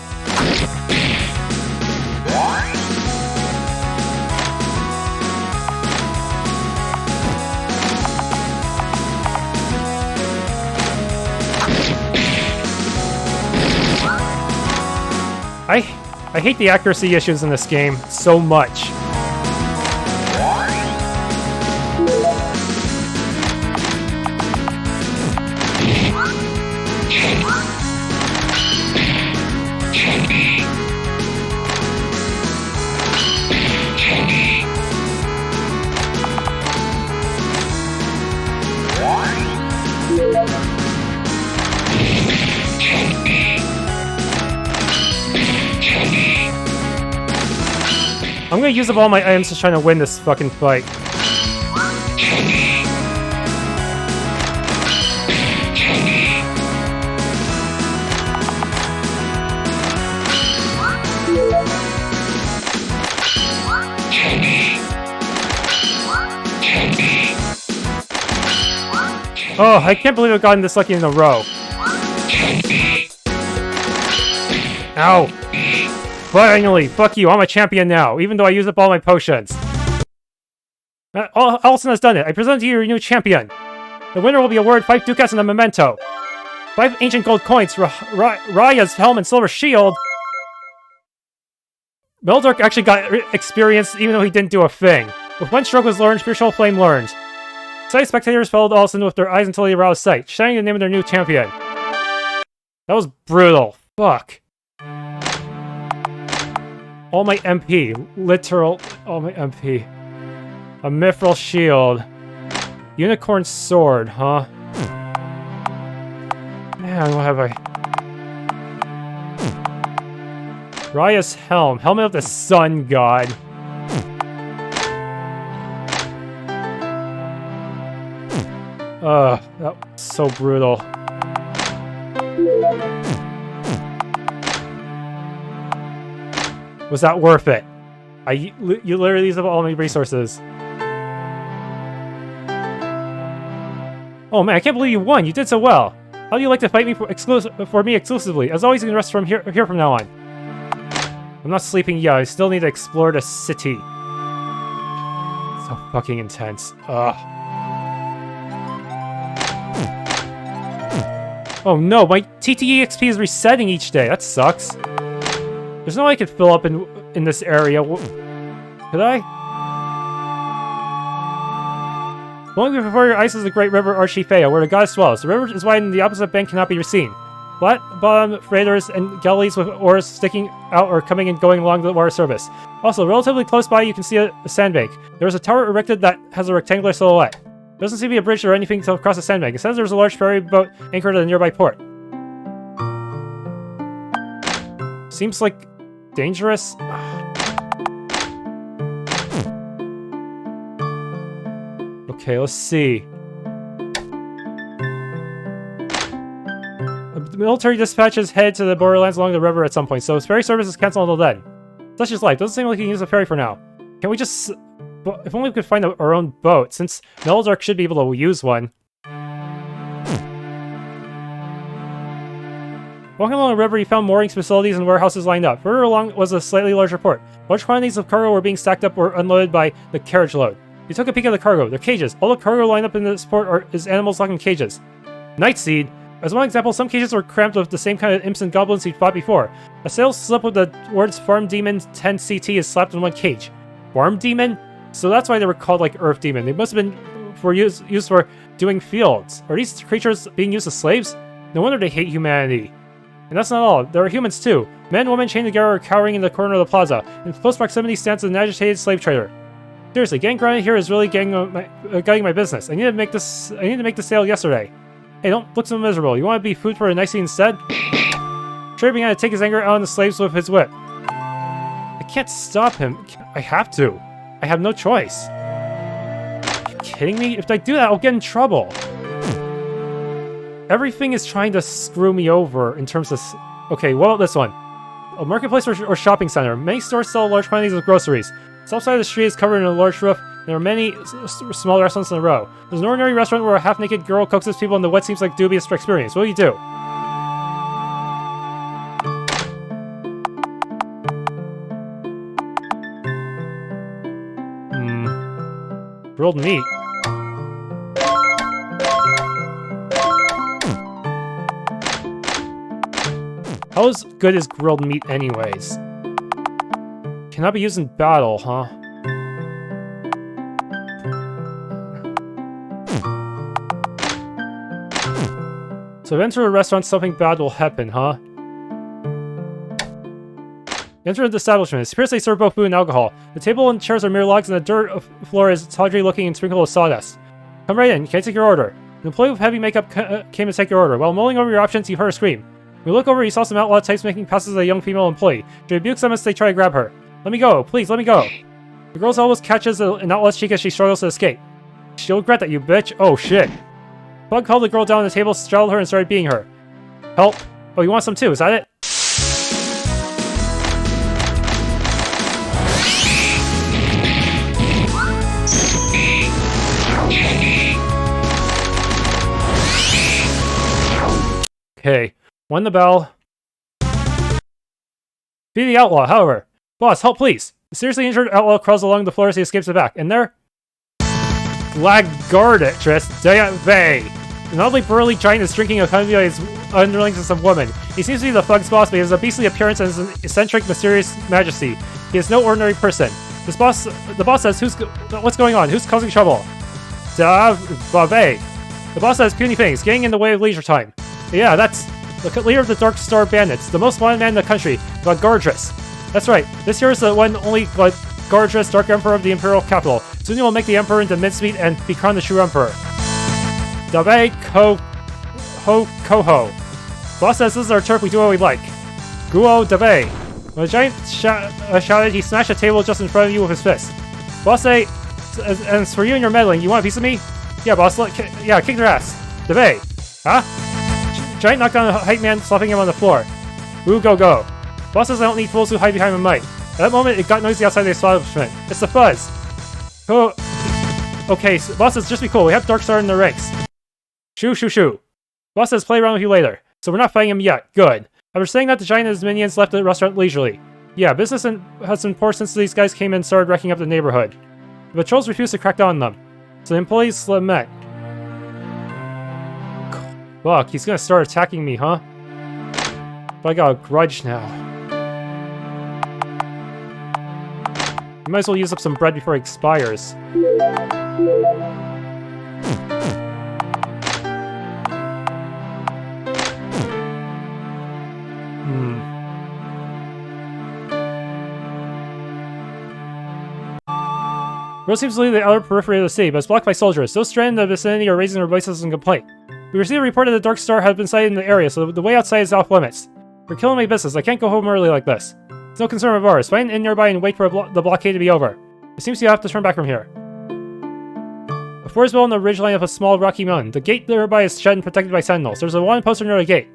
I hate the accuracy issues in this game so much. I'm gonna use up all my items to try to win this fucking fight. Oh, I can't believe I've gotten this lucky in a row. Ow. Finally! Fuck you, I'm a champion now, even though I used up all my potions. Allson has done it. I present to you your new champion. The winner will be awarded 5 ducats and a memento. 5 ancient gold coins, Raya's helm and silver shield. Meldark actually got experience even though he didn't do a thing. With 1 stroke was learned, spiritual flame learned. Excited spectators followed Allson with their eyes until he aroused sight, shouting the name of their new champion. That was brutal. Fuck. All my MP. Literal. All my MP. A mithril shield. Unicorn sword, huh? Man, what have I? Raya's helm. Helmet of the sun god. That was so brutal. Was that worth it? You literally used up all my resources. Oh man, I can't believe you won. You did so well. How do you like to fight me for me exclusively? As always, you can rest from here from now on. I'm not sleeping yet. I still need to explore the city. So fucking intense. Ugh. Oh no, my TTE XP is resetting each day. That sucks. There's no way I could fill up in this area. Could I? Long before your ice is the great river Archifea, where the goddess dwells. The river is wide and the opposite bank cannot be seen. Flat bottom freighters and galleys with oars sticking out or coming and going along the water surface. Also, relatively close by, you can see a sandbank. There is a tower erected that has a rectangular silhouette. There doesn't seem to be a bridge or anything to cross the sandbank. It says there's a large ferry boat anchored at a nearby port. Seems like dangerous. Okay, let's see. The military dispatches head to the borderlands along the river at some point, so ferry service is cancelled until then. Such is life. Doesn't seem like you can use a ferry for now. Can we just... If only we could find our own boat, since Meldark should be able to use one. Walking along the river, you found moorings, facilities, and warehouses lined up. Further along was a slightly larger port. Large quantities of cargo were being stacked up or unloaded by the carriage load. You took a peek at the cargo. They're cages. All the cargo lined up in this port is animals locked in cages. Nightseed. As one example, some cages were cramped with the same kind of imps and goblins you'd fought before. A sales slip with the words Farm Demon 10 CT is slapped in one cage. Farm Demon? So that's why they were called like Earth Demon. They must have been used for doing fields. Are these creatures being used as slaves? No wonder they hate humanity. And that's not all. There are humans too. Men and women chained together are cowering in the corner of the plaza. In close proximity stands an agitated slave trader. Seriously, getting grounded here is really gutting my business. I need to make the sale yesterday. Hey, don't look so miserable. You want to be food for a nicey instead? Trader began to take his anger out on the slaves with his whip. I can't stop him. I have to. I have no choice. Are you kidding me? If I do that, I'll get in trouble. Everything is trying to screw me over in terms of... Okay, what about this one? A marketplace or shopping center. Many stores sell large quantities of groceries. The south side of the street is covered in a large roof. There are many small restaurants in a row. There's an ordinary restaurant where a half-naked girl coaxes people into what seems like dubious experience. What do you do? Grilled meat. How good is grilled meat anyways? Cannot be used in battle, huh? So if enter a restaurant, something bad will happen, huh? Enter the establishment. It appears they serve both food and alcohol. The table and chairs are mere logs, and the dirt floor is tawdry looking and sprinkled with sawdust. Come right in. Can I take your order? An employee with heavy makeup came to take your order. While mulling over your options, you heard a scream. When you look over, you saw some outlaw types making passes at a young female employee. She rebukes them as they try to grab her. Let me go. Please, let me go. The girl's elbow catches an outlaw's cheek as she struggles to escape. She'll regret that, you bitch. Oh, shit. Bug held the girl down on the table, straddled her, and started beating her. Help. Oh, you want some too? Is that it? Okay. Won the bell. Be the outlaw, however. Boss, help please. The seriously injured outlaw crawls along the floor as he escapes the back. And there... Blackguarditress Dayave. An oddly burly giant is drinking accompanied by his underlings and some woman. He seems to be the thug's boss, but he has a beastly appearance and is an eccentric, mysterious majesty. He is no ordinary person. The boss says, what's going on? Who's causing trouble? Dayave. The boss says puny things, getting in the way of leisure time. Yeah, that's the leader of the Dark Star Bandits, the most wanted man in the country, Blackguarditress. That's right. This here is the one only gorgeous Dark Emperor of the Imperial Capital. Soon you will make the Emperor into mincemeat and be crowned the true Emperor. Dabe Koho. Boss says this is our turf, we do what we like. Guo Dabe. When the giant shouted, he smashed a table just in front of you with his fist. Boss say, and it's for you and your meddling, you want a piece of me? Yeah, boss, yeah, kick their ass. Dabe. Huh? Giant knocked down a hype man, slapping him on the floor. Woo go go. Boss says I don't need fools who hide behind my mic. At that moment, it got noisy outside the establishment. It's the fuzz. Oh, okay, so boss says just be cool, we have Darkstar in the ranks. Shoo shoo shoo. Boss says play around with you later. So we're not fighting him yet. Good. After saying that, the giant and his minions left the restaurant leisurely. Yeah, business has been poor since these guys came in and started wrecking up the neighborhood. The patrols refused to crack down on them, so the employees lament. Fuck, he's gonna start attacking me, huh? But I got a grudge now. You might as well use up some bread before it expires. Road seems to lead the outer periphery of the city, but it's blocked by soldiers. Those stranded in the vicinity are raising their voices in complaint. We received a report that the Dark Star had been sighted in the area, so the way outside is off limits. We're killing my business. I can't go home early like this. It's no concern of ours. Find an inn nearby and wait for the blockade to be over. It seems you have to turn back from here. A forest built on the ridgeline of a small rocky mountain. The gate nearby is shut and protected by sentinels. There's a wanted poster near the gate.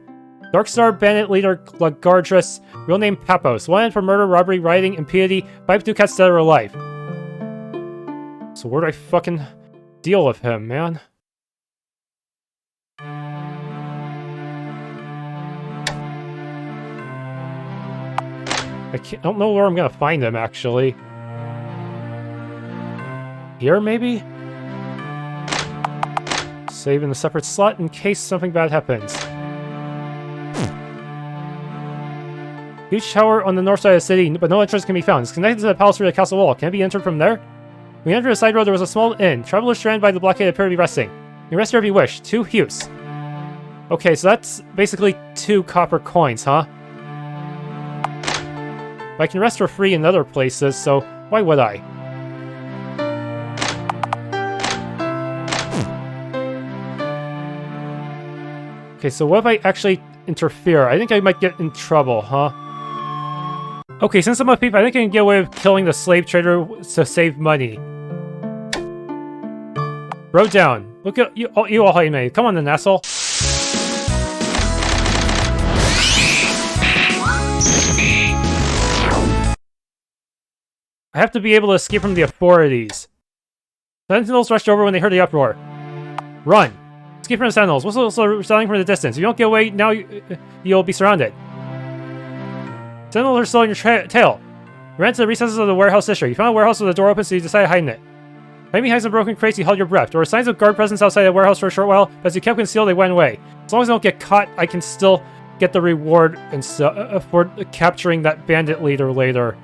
Dark Star bandit leader Lagardress, real name Papos. Wanted for murder, robbery, rioting, impunity. 5 Ducats dead or alive. So where do I fucking deal with him, man? I don't know where I'm gonna find him, actually. Here, maybe? Save in a separate slot in case something bad happens. Huge tower on the north side of the city, but no entrance can be found. It's connected to the palace through the castle wall. Can it be entered from there? When we entered the side road, there was a small inn. Travelers stranded by the blockade appear to be resting. You can rest here if you wish. 2 heus. Okay, so that's basically 2 copper coins, huh? But I can rest for free in other places, so why would I? Okay, so what if I actually interfere? I think I might get in trouble, huh? Okay, since I'm a thief, I think I can get away with killing the slave trader to save money. Road down. Look at you all hate me. Come on then, asshole. I have to be able to escape from the authorities. The sentinels rushed over when they heard the uproar. Run! Escape from the sentinels. Whistles are sounding from the distance. If you don't get away, now you'll be surrounded. Sentinels are still on your tail. You ran to the recesses of the warehouse district. You found a warehouse with the door open, so you decided to hide in it. Hiding behind some broken crates, you held your breath. There were signs of guard presence outside the warehouse for a short while, but as you kept concealed, they went away. As long as I don't get caught, I can still get the reward and for capturing that bandit leader later.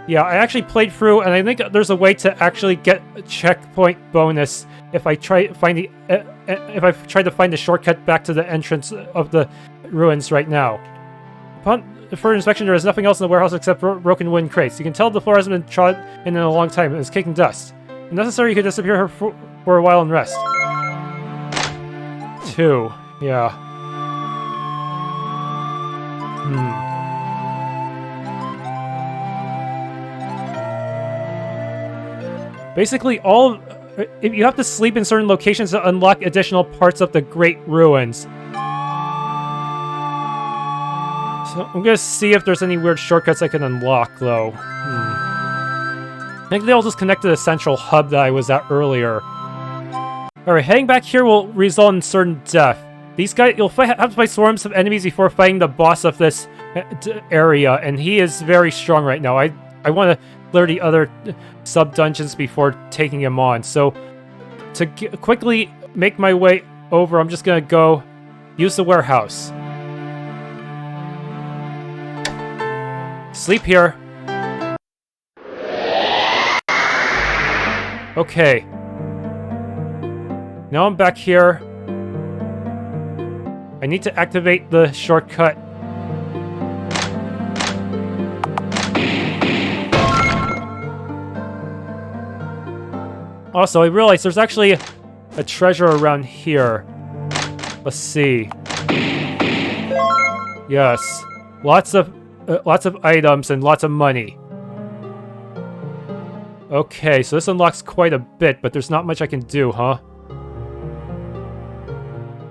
Yeah, I actually played through, and I think there's a way to actually get a checkpoint bonus if I try to find the shortcut back to the entrance of the ruins right now. Upon further inspection, there is nothing else in the warehouse except broken wooden crates. You can tell the floor hasn't been trod in a long time, and it's caked in dust. If necessary, you could disappear here for a while and rest. 2. Yeah. Basically, you have to sleep in certain locations to unlock additional parts of the Great Ruins. So I'm gonna see if there's any weird shortcuts I can unlock, though. I think they all just connect to the central hub that I was at earlier. Alright, heading back here will result in certain death. These guys, you'll have to fight swarms of enemies before fighting the boss of this area, and he is very strong right now. I want to clear the other sub-dungeons before taking him on. So, to quickly make my way over, I'm just gonna go use the warehouse. Sleep here. Okay. Now I'm back here. I need to activate the shortcut. Also, I realized there's actually a treasure around here. Let's see. Yes. Lots of items and lots of money. Okay, so this unlocks quite a bit, but there's not much I can do, huh?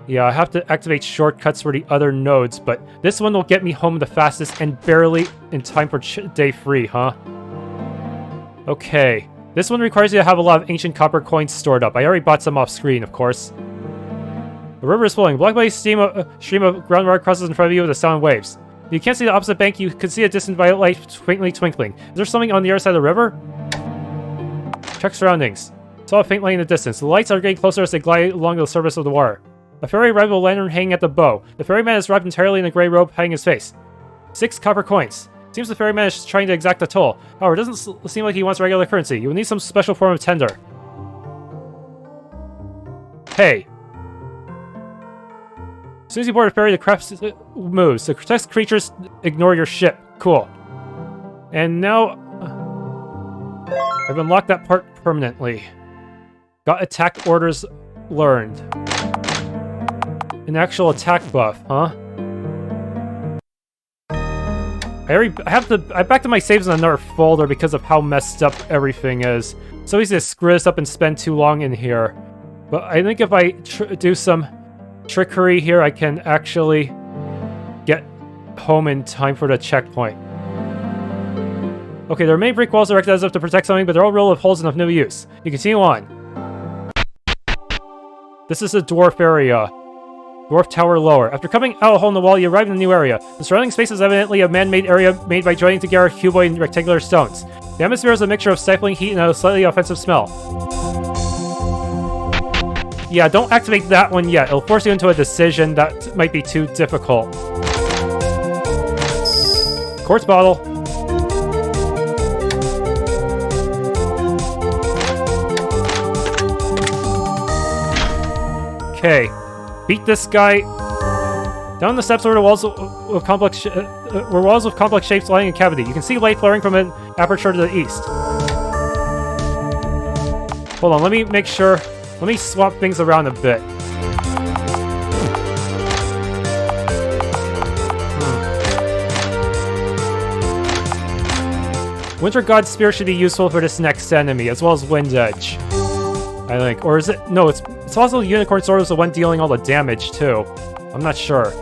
Yeah, I have to activate shortcuts for the other nodes, but this one will get me home the fastest and barely in time for day 3, huh? Okay. This one requires you to have a lot of ancient copper coins stored up. I already bought some off screen, of course. The river is flowing. Blocked by a stream of groundwater crosses in front of you with a sound waves. If you can't see the opposite bank, you can see a distant violet light twinkling. Is there something on the other side of the river? Check surroundings. Saw a faint light in the distance. The lights are getting closer as they glide along the surface of the water. A fairy arrived with a lantern hanging at the bow. The ferryman is wrapped entirely in a grey robe, hiding his face. 6 copper coins. Seems the ferryman is trying to exact a toll. However, it doesn't seem like he wants regular currency. You will need some special form of tender. Hey. As soon as you board a ferry, the craft moves. The test creatures ignore your ship. Cool. And now... I've unlocked that part permanently. Got attack orders learned. An actual attack buff, huh? I backed up my saves in another folder because of how messed up everything is. So easy to screw this up and spend too long in here. But I think if I do some trickery here, I can actually get home in time for the checkpoint. Okay, there are many brick walls erected as if to protect something, but they're all riddled with holes and of no use. You continue on. This is the Dwarf area. Dwarf Tower Lower. After coming out a hole in the wall, you arrive in a new area. The surrounding space is evidently a man-made area made by joining together cuboid and rectangular stones. The atmosphere is a mixture of stifling heat and a slightly offensive smell. Yeah, don't activate that one yet. It'll force you into a decision that might be too difficult. Quartz bottle. Okay. Beat this guy. Down the steps are the walls of complex shapes lining a cavity. You can see light flaring from an aperture to the east. Hold on, let me make sure. Let me swap things around a bit. Winter God's Spear should be useful for this next enemy, as well as Wind Edge. I think. Or is it? No, it's also Unicorn Sword is the one dealing all the damage, too. I'm not sure.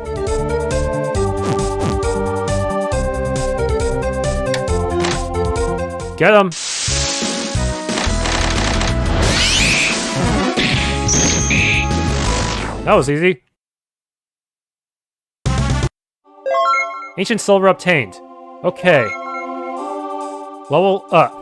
Get him! That was easy. Ancient silver obtained. Okay. Level up.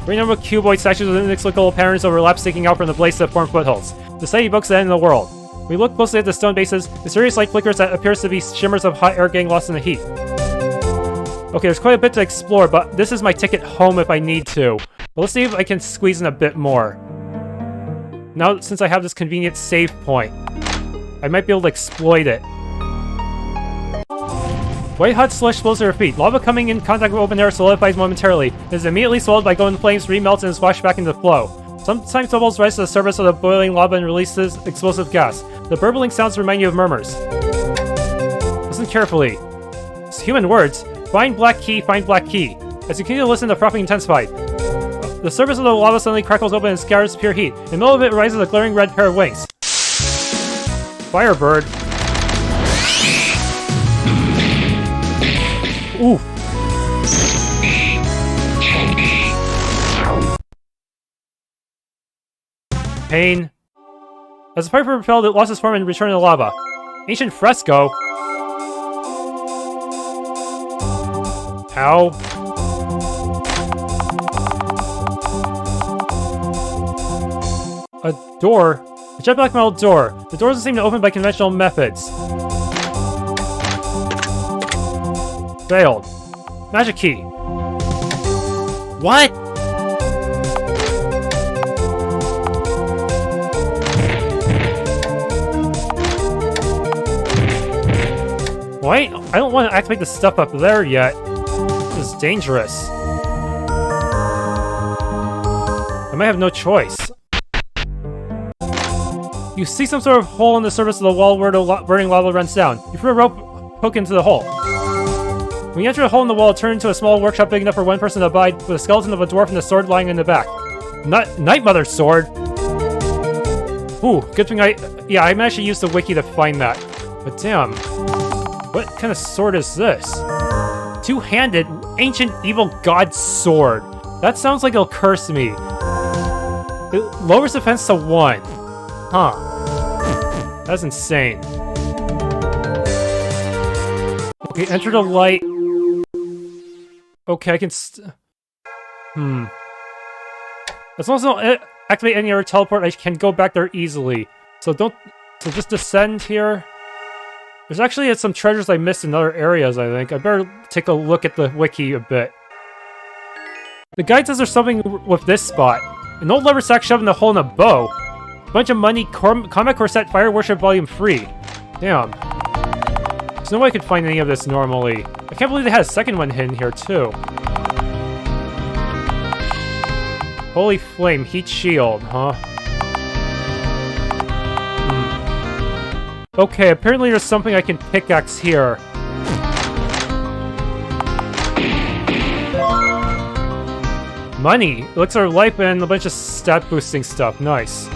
Great number of cuboid statues with inexplicable patterns overlap sticking out from the blades that form footholds. The sight evokes the end of the world. When we look closely at the stone bases, mysterious light flickers that appears to be shimmers of hot air getting lost in the heat. Okay, there's quite a bit to explore, but this is my ticket home if I need to. But let's see if I can squeeze in a bit more. Now, since I have this convenient save point, I might be able to exploit it. White hot slush flows to her feet. Lava coming in contact with open air solidifies momentarily. It is immediately swallowed by golden flames, remelts, and is washed back into the flow. Sometimes bubbles rise to the surface of the boiling lava and releases explosive gas. The burbling sounds remind you of murmurs. Listen carefully. It's human words. Find black key, find black key. As you continue to listen, the frothing intensified. The surface of the lava suddenly crackles open and scatters pure heat. In the middle of it rises a glaring red pair of wings. Firebird. Ooh. Pain. As the piper propelled, it lost its form and returned to the lava. Ancient fresco. Ow. A door? A jet black metal door. The door doesn't seem to open by conventional methods. Failed. Magic key. What? Wait, I don't want to activate the stuff up there yet. This is dangerous. I might have no choice. You see some sort of hole in the surface of the wall where the burning lava runs down. You throw a rope hook into the hole. When you enter the hole in the wall, turn into a small workshop big enough for one person to abide, with a skeleton of a dwarf and a sword lying in the back. Night Mother's sword! Ooh, good thing I managed to use the wiki to find that. But damn, what kind of sword is this? Two-handed, ancient evil god sword. That sounds like it'll curse me. It lowers defense to 1. Huh. That's insane. Okay, enter the light. Okay, I can as long as I don't activate any other teleport, I can go back there easily. So just descend here. There's actually some treasures I missed in other areas, I think. I better take a look at the wiki a bit. The guide says there's something with this spot. An old lever sack shoved in the hole in a bow. A bunch of money, combat corset, fire worship volume 3. Damn. There's no way I could find any of this normally. I can't believe they had a second one hidden here, too. Holy flame, heat shield, huh? Okay, apparently there's something I can pickaxe here. Money! Elixir of life and a bunch of stat boosting stuff. Nice.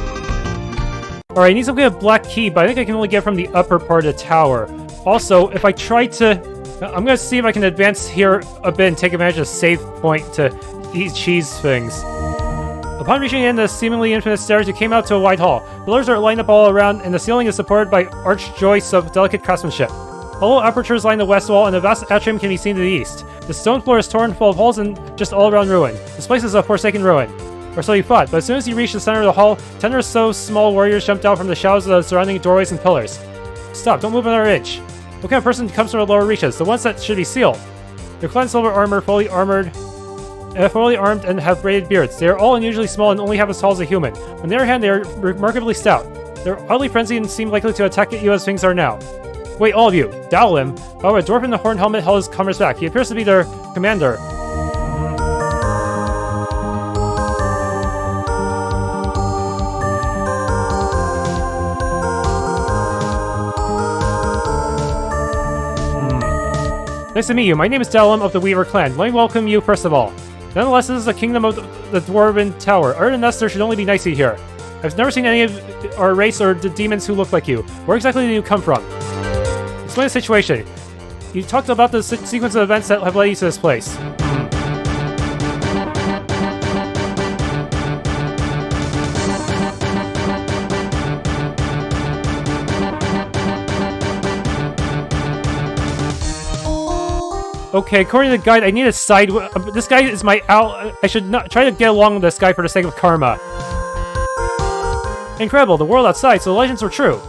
Alright, I need some kind of black key, but I think I can only get from the upper part of the tower. Also, if I try to... I'm gonna see if I can advance here a bit and take advantage of the save point to eat cheese things. Upon reaching the end of the seemingly infinite stairs, you came out to a wide hall. Pillars are lined up all around, and the ceiling is supported by arched joists of delicate craftsmanship. Hollow apertures line the west wall, and a vast atrium can be seen to the east. The stone floor is torn, full of holes, and just all around ruin. This place is a forsaken ruin. Or so you thought, but as soon as you reach the center of the hall, 10 or so small warriors jumped out from the shadows of the surrounding doorways and pillars. Stop, don't move another inch. What kind of person comes from the lower reaches? The ones that should be sealed. They're clad in silver armor, fully armed, and have braided beards. They are all unusually small and only have as tall as a human. On the other hand, they are remarkably stout. They're oddly frenzied and seem likely to attack you as things are now. Wait, all of you. Dowlim. However, a dwarf in the horned helmet held his comrades back. He appears to be their commander. Nice to meet you. My name is Dowlim of the Weaver clan. Let me welcome you first of all. Nonetheless, this is the kingdom of the Dwarven Tower. Other than us, there should only be nicety here. I've never seen any of our race or the demons who look like you. Where exactly do you come from? Explain the situation. You talked about the sequence of events that have led you to this place. Okay, according to the guide, I need a side... this guy is my I should not try to get along with this guy for the sake of karma. Incredible, the world outside, so the legends were true.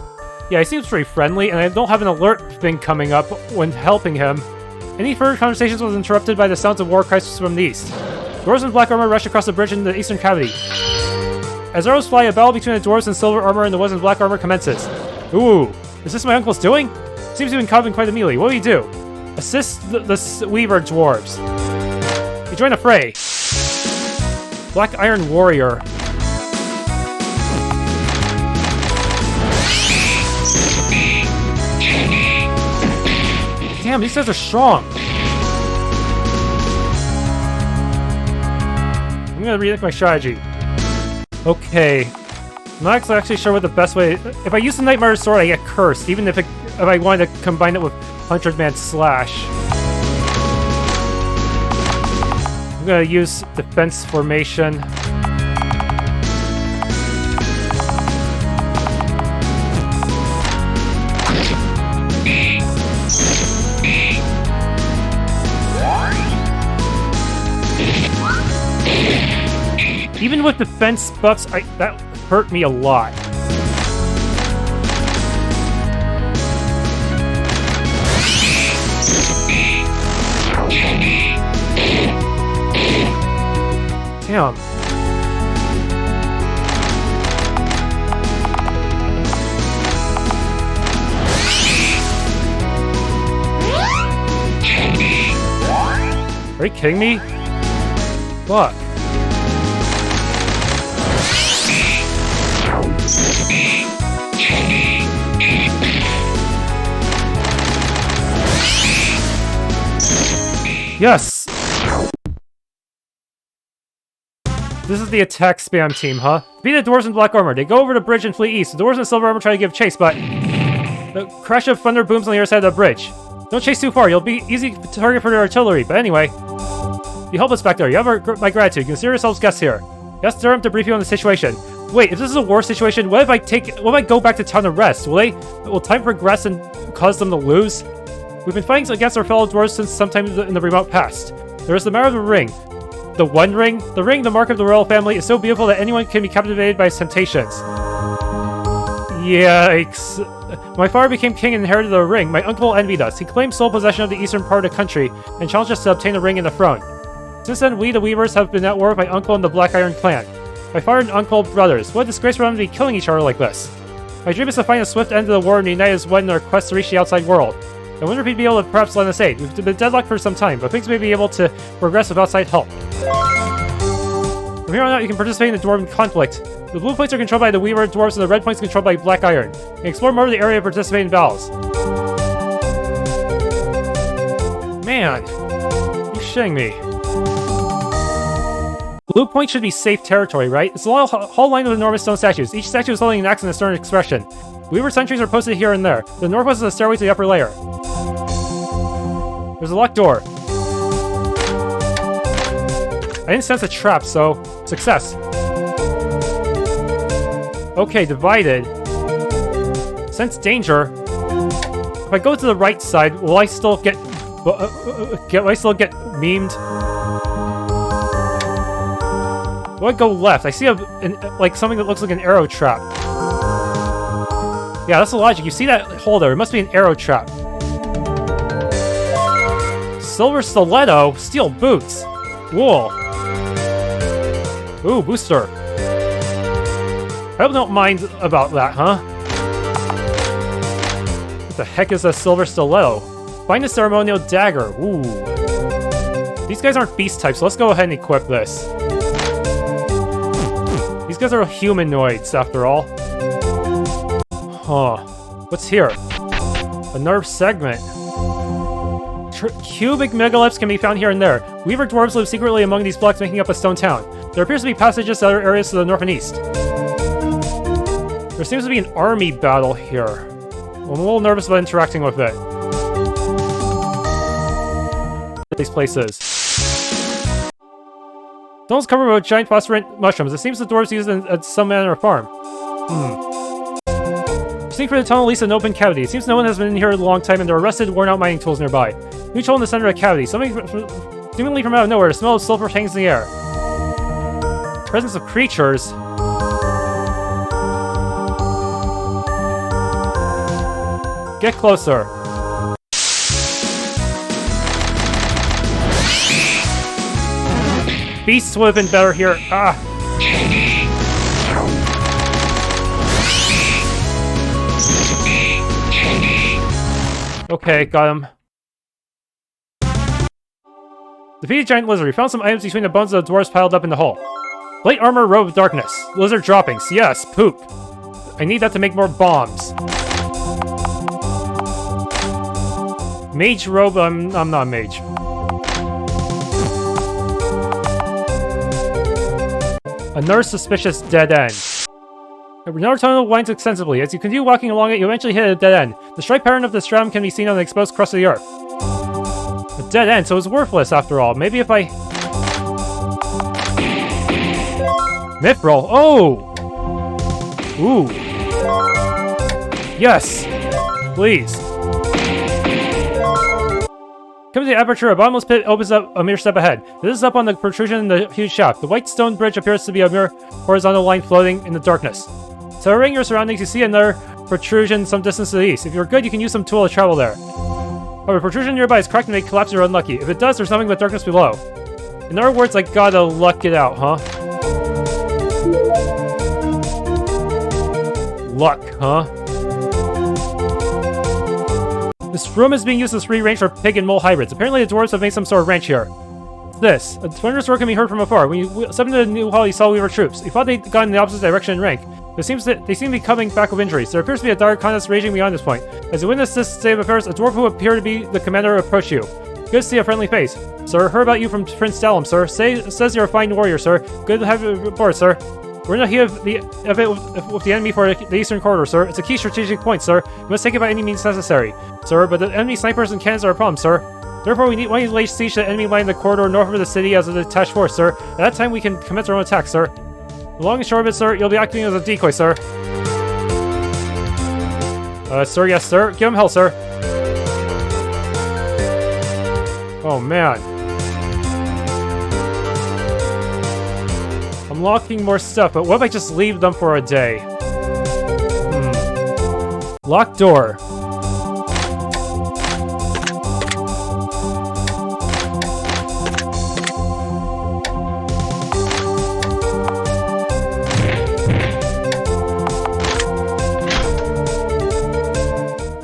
Yeah, he seems pretty friendly, and I don't have an alert thing coming up when helping him. Any further conversations was interrupted by the sounds of war cries from the east. Dwarves in black armor rush across the bridge in the eastern cavity. As arrows fly, a battle between the dwarves in silver armor and the ones in black armor commences. Ooh, is this my uncle's doing? Seems to have been caught in quite immediately. What do you do? Assist the Weaver dwarves. You join the fray. Black Iron Warrior. Damn, these guys are strong. I'm gonna rethink my strategy. Okay. I'm not actually sure what the best way... If I use the Nightmare Sword, I get cursed, even if I wanted to combine it with 100-Man Slash. I'm gonna use Defense Formation. Even with defense buffs, that hurt me a lot. Damn. Are you kidding me? Fuck. Yes! This is the attack spam team, huh? Beat the dwarves in black armor. They go over the bridge and flee east. The dwarves in silver armor try to give chase, but the crash of thunder booms on the other side of the bridge. Don't chase too far. You'll be easy target for their artillery. But anyway, you help us back there. You have my gratitude. Consider yourselves guests here. Ask Durham to brief you on the situation. Wait, if this is a war situation, what if I go back to town to rest? Will time progress and cause them to lose? We've been fighting against our fellow dwarves since sometime in the remote past. There is the matter of the ring. The One Ring? The ring, the mark of the royal family, is so beautiful that anyone can be captivated by its temptations. Yikes. When my father became king and inherited the ring, my uncle envied us. He claimed sole possession of the eastern part of the country and challenged us to obtain the ring and the throne. Since then, we, the Weavers, have been at war with my uncle and the Black Iron clan. My father and uncle brothers. What a disgrace for them to be killing each other like this. My dream is to find a swift end to the war and unite as one in our quest to reach the outside world. I wonder if he'd be able to perhaps lend us aid. We've been deadlocked for some time, but things may be able to progress with outside help. From here on out, you can participate in the Dwarven conflict. The blue points are controlled by the Weaver dwarves, and the red points are controlled by Black Iron. You can explore more of the area and participate in battles. Man, you're shitting me. Blue point should be safe territory, right? It's a whole line of enormous stone statues. Each statue is holding an axe and a stern expression. Weaver sentries are posted here and there. To the northwest is a stairway to the upper layer. There's a locked door. I didn't sense a trap, so success. Okay, divided. Sense danger. If I go to the right side, will I still get memed? Will I go left? I see like something that looks like an arrow trap. Yeah, that's the logic. You see that hole there? It must be an arrow trap. Silver stiletto, steel boots, wool. Ooh, booster. I hope don't mind about that, huh? What the heck is a silver stiletto? Find a ceremonial dagger. Ooh. These guys aren't beast types, so let's go ahead and equip this. These guys are humanoids, after all. Huh. What's here? A nerve segment. Cubic megaliths can be found here and there. Weaver dwarves live secretly among these blocks, making up a stone town. There appears to be passages to other areas to the north and east. There seems to be an army battle here. I'm a little nervous about interacting with it. These places. Stones covered with giant phosphorant mushrooms. It seems the dwarves use it at some manner of farm. Proceeding for the tunnel leads to an open cavity. It seems no one has been in here a long time and there are rusted, worn-out mining tools nearby. Huge hole in the center of the cavity. Seemingly from out of nowhere, the smell of sulfur hangs in the air. Presence of creatures. Get closer. Beasts would have been better here. Ah. Okay, got him. Defeated giant lizard. We found some items between the bones of the dwarves piled up in the hole. Plate armor, robe of darkness. Lizard droppings. Yes, poop. I need that to make more bombs. Mage robe. I'm not a mage. Another suspicious dead end. Another tunnel winds extensively. As you continue walking along it, you eventually hit a dead end. The stripe pattern of the stratum can be seen on the exposed crust of the earth. A dead end, so it's worthless after all. Maybe if I... Mithril. Oh! Ooh. Yes! Please. Coming to the aperture, a bottomless pit opens up a mere step ahead. This is up on the protrusion in the huge shaft. The white stone bridge appears to be a mere horizontal line floating in the darkness. Surveying your surroundings, you see another protrusion some distance to the east. If you're good, you can use some tool to travel there. However, the protrusion nearby is cracked and may collapse if you're unlucky. If it does, there's nothing but darkness below. In other words, I gotta luck it out, huh? Luck, huh? This room is being used as free range for pig and mole hybrids. Apparently the dwarves have made some sort of ranch here. This. A thunderous roar can be heard from afar. When you stepped into the new hall, you saw Weaver troops. You thought they'd gone in the opposite direction in rank. But it seems that they seem to be coming back with injuries. There appears to be a dire contest raging beyond this point. As you witness this state of affairs, a dwarf who appeared to be the commander approached you. Good to see a friendly face. Sir, heard about you from Prince Dalem, sir. Says you're a fine warrior, sir. Good to have you aboard, sir. We're in the heat of it with the enemy for the eastern corridor, sir. It's a key strategic point, sir. You must take it by any means necessary, sir. But the enemy snipers and cannons are a problem, sir. Therefore, we want you to lay siege to the enemy line in the corridor north of the city as a detached force, sir. At that time, we can commence our own attack, sir. The long and short of it, sir, you'll be acting as a decoy, sir. Sir, yes, sir. Give him hell, sir. Oh, man. Unlocking more stuff, but what if I just leave them for a day? Locked door.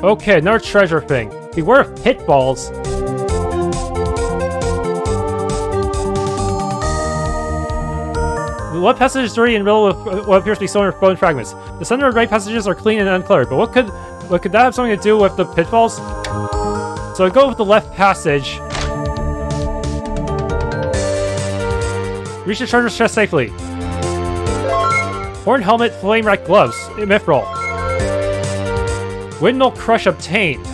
Okay, another treasure thing. Beware of pitfalls. The left passage is dirty and riddled with what appears to be stolen bone fragments. The center and right passages are clean and uncluttered, but what could that have something to do with the pitfalls? So I go with the left passage. Reach the treasure chest safely. Horn helmet, flame rack gloves, mithril. Windmill crush obtained.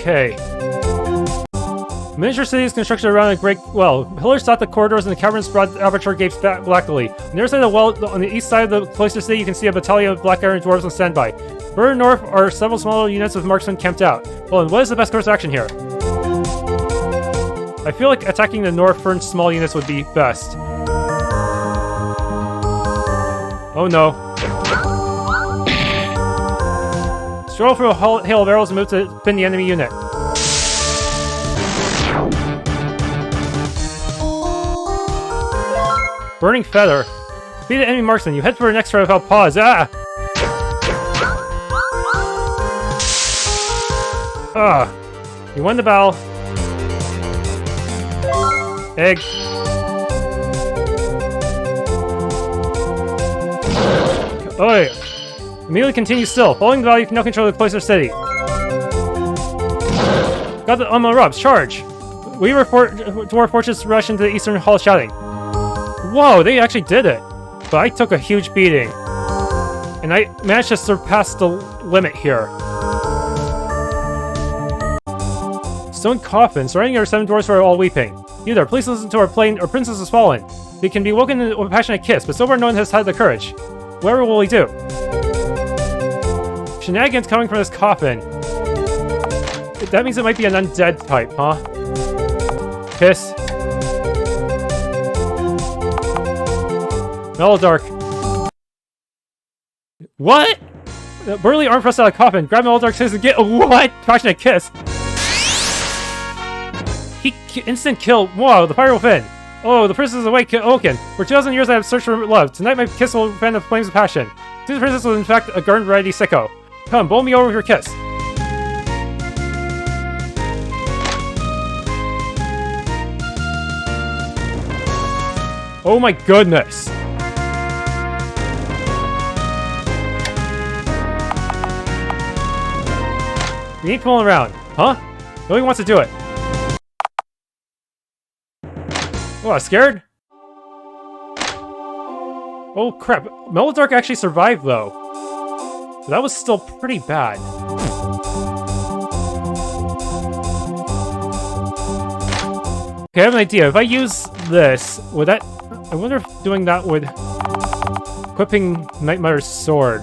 Okay. Miniature city is constructed around a great well. Pillars dot the corridors and the caverns broad aperture gapes blackly. On the other side of the well, on the east side of the cloister city, you can see a battalion of black iron dwarves on standby. Further north are several smaller units with marksmen camped out. Well, and what is the best course of action here? I feel like attacking the northern small units would be best. Oh no. Stroll through a hail of arrows and move to pin the enemy unit. Burning Feather. Be the enemy marksman. You head for the next threat without pause. Ah! You won the battle. Egg. Oh, yeah. Immediately continue still. Following the battle, you can now control the cloister city. Got the Rubs. Charge. We report Dwarf forces rush into the eastern hall shouting. Whoa, they actually did it. But I took a huge beating. And I managed to surpass the limit here. Stone coffin. Surrounding our 7 dwarves who are all weeping. Either please listen to our plane or princess has fallen. They can be woken with a passionate kiss, but so far no one has had the courage. Whatever will he do? Shenanigans coming from this coffin. That means it might be an undead type, huh? Kiss. Metaldark. What? Burly arm thrust out of the coffin. Grab Metaldark's kiss and get what? Passionate kiss. He instant kill. Whoa, the fire will fin. Oh, the princess is awake, awoken. For 2,000 years I have searched for love. Tonight my kiss will fan the flames of passion. The princess was in fact a garden variety sicko. Come, bowl me over with your kiss. Oh my goodness. You ain't pulling around, huh? Nobody wants to do it. Oh, I'm scared? Oh crap, Metaldark actually survived though. But that was still pretty bad. Okay, I have an idea. If I use this, would that... I wonder if doing that would... Equipping Night Mother's sword.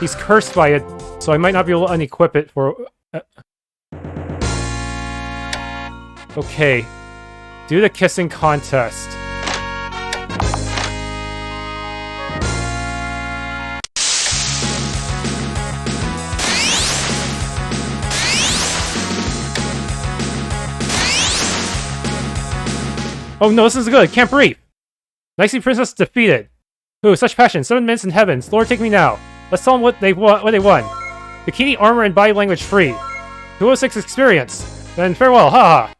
He's cursed by it, so I might not be able to unequip it for... Okay. Do the kissing contest. Oh no, this is good. Can't breathe. Nicely princess defeated. Ooh, such passion. 7 minutes in heavens. Lord, take me now. Let's tell them what they won. Bikini armor and body language free. 206 experience. Then farewell, haha.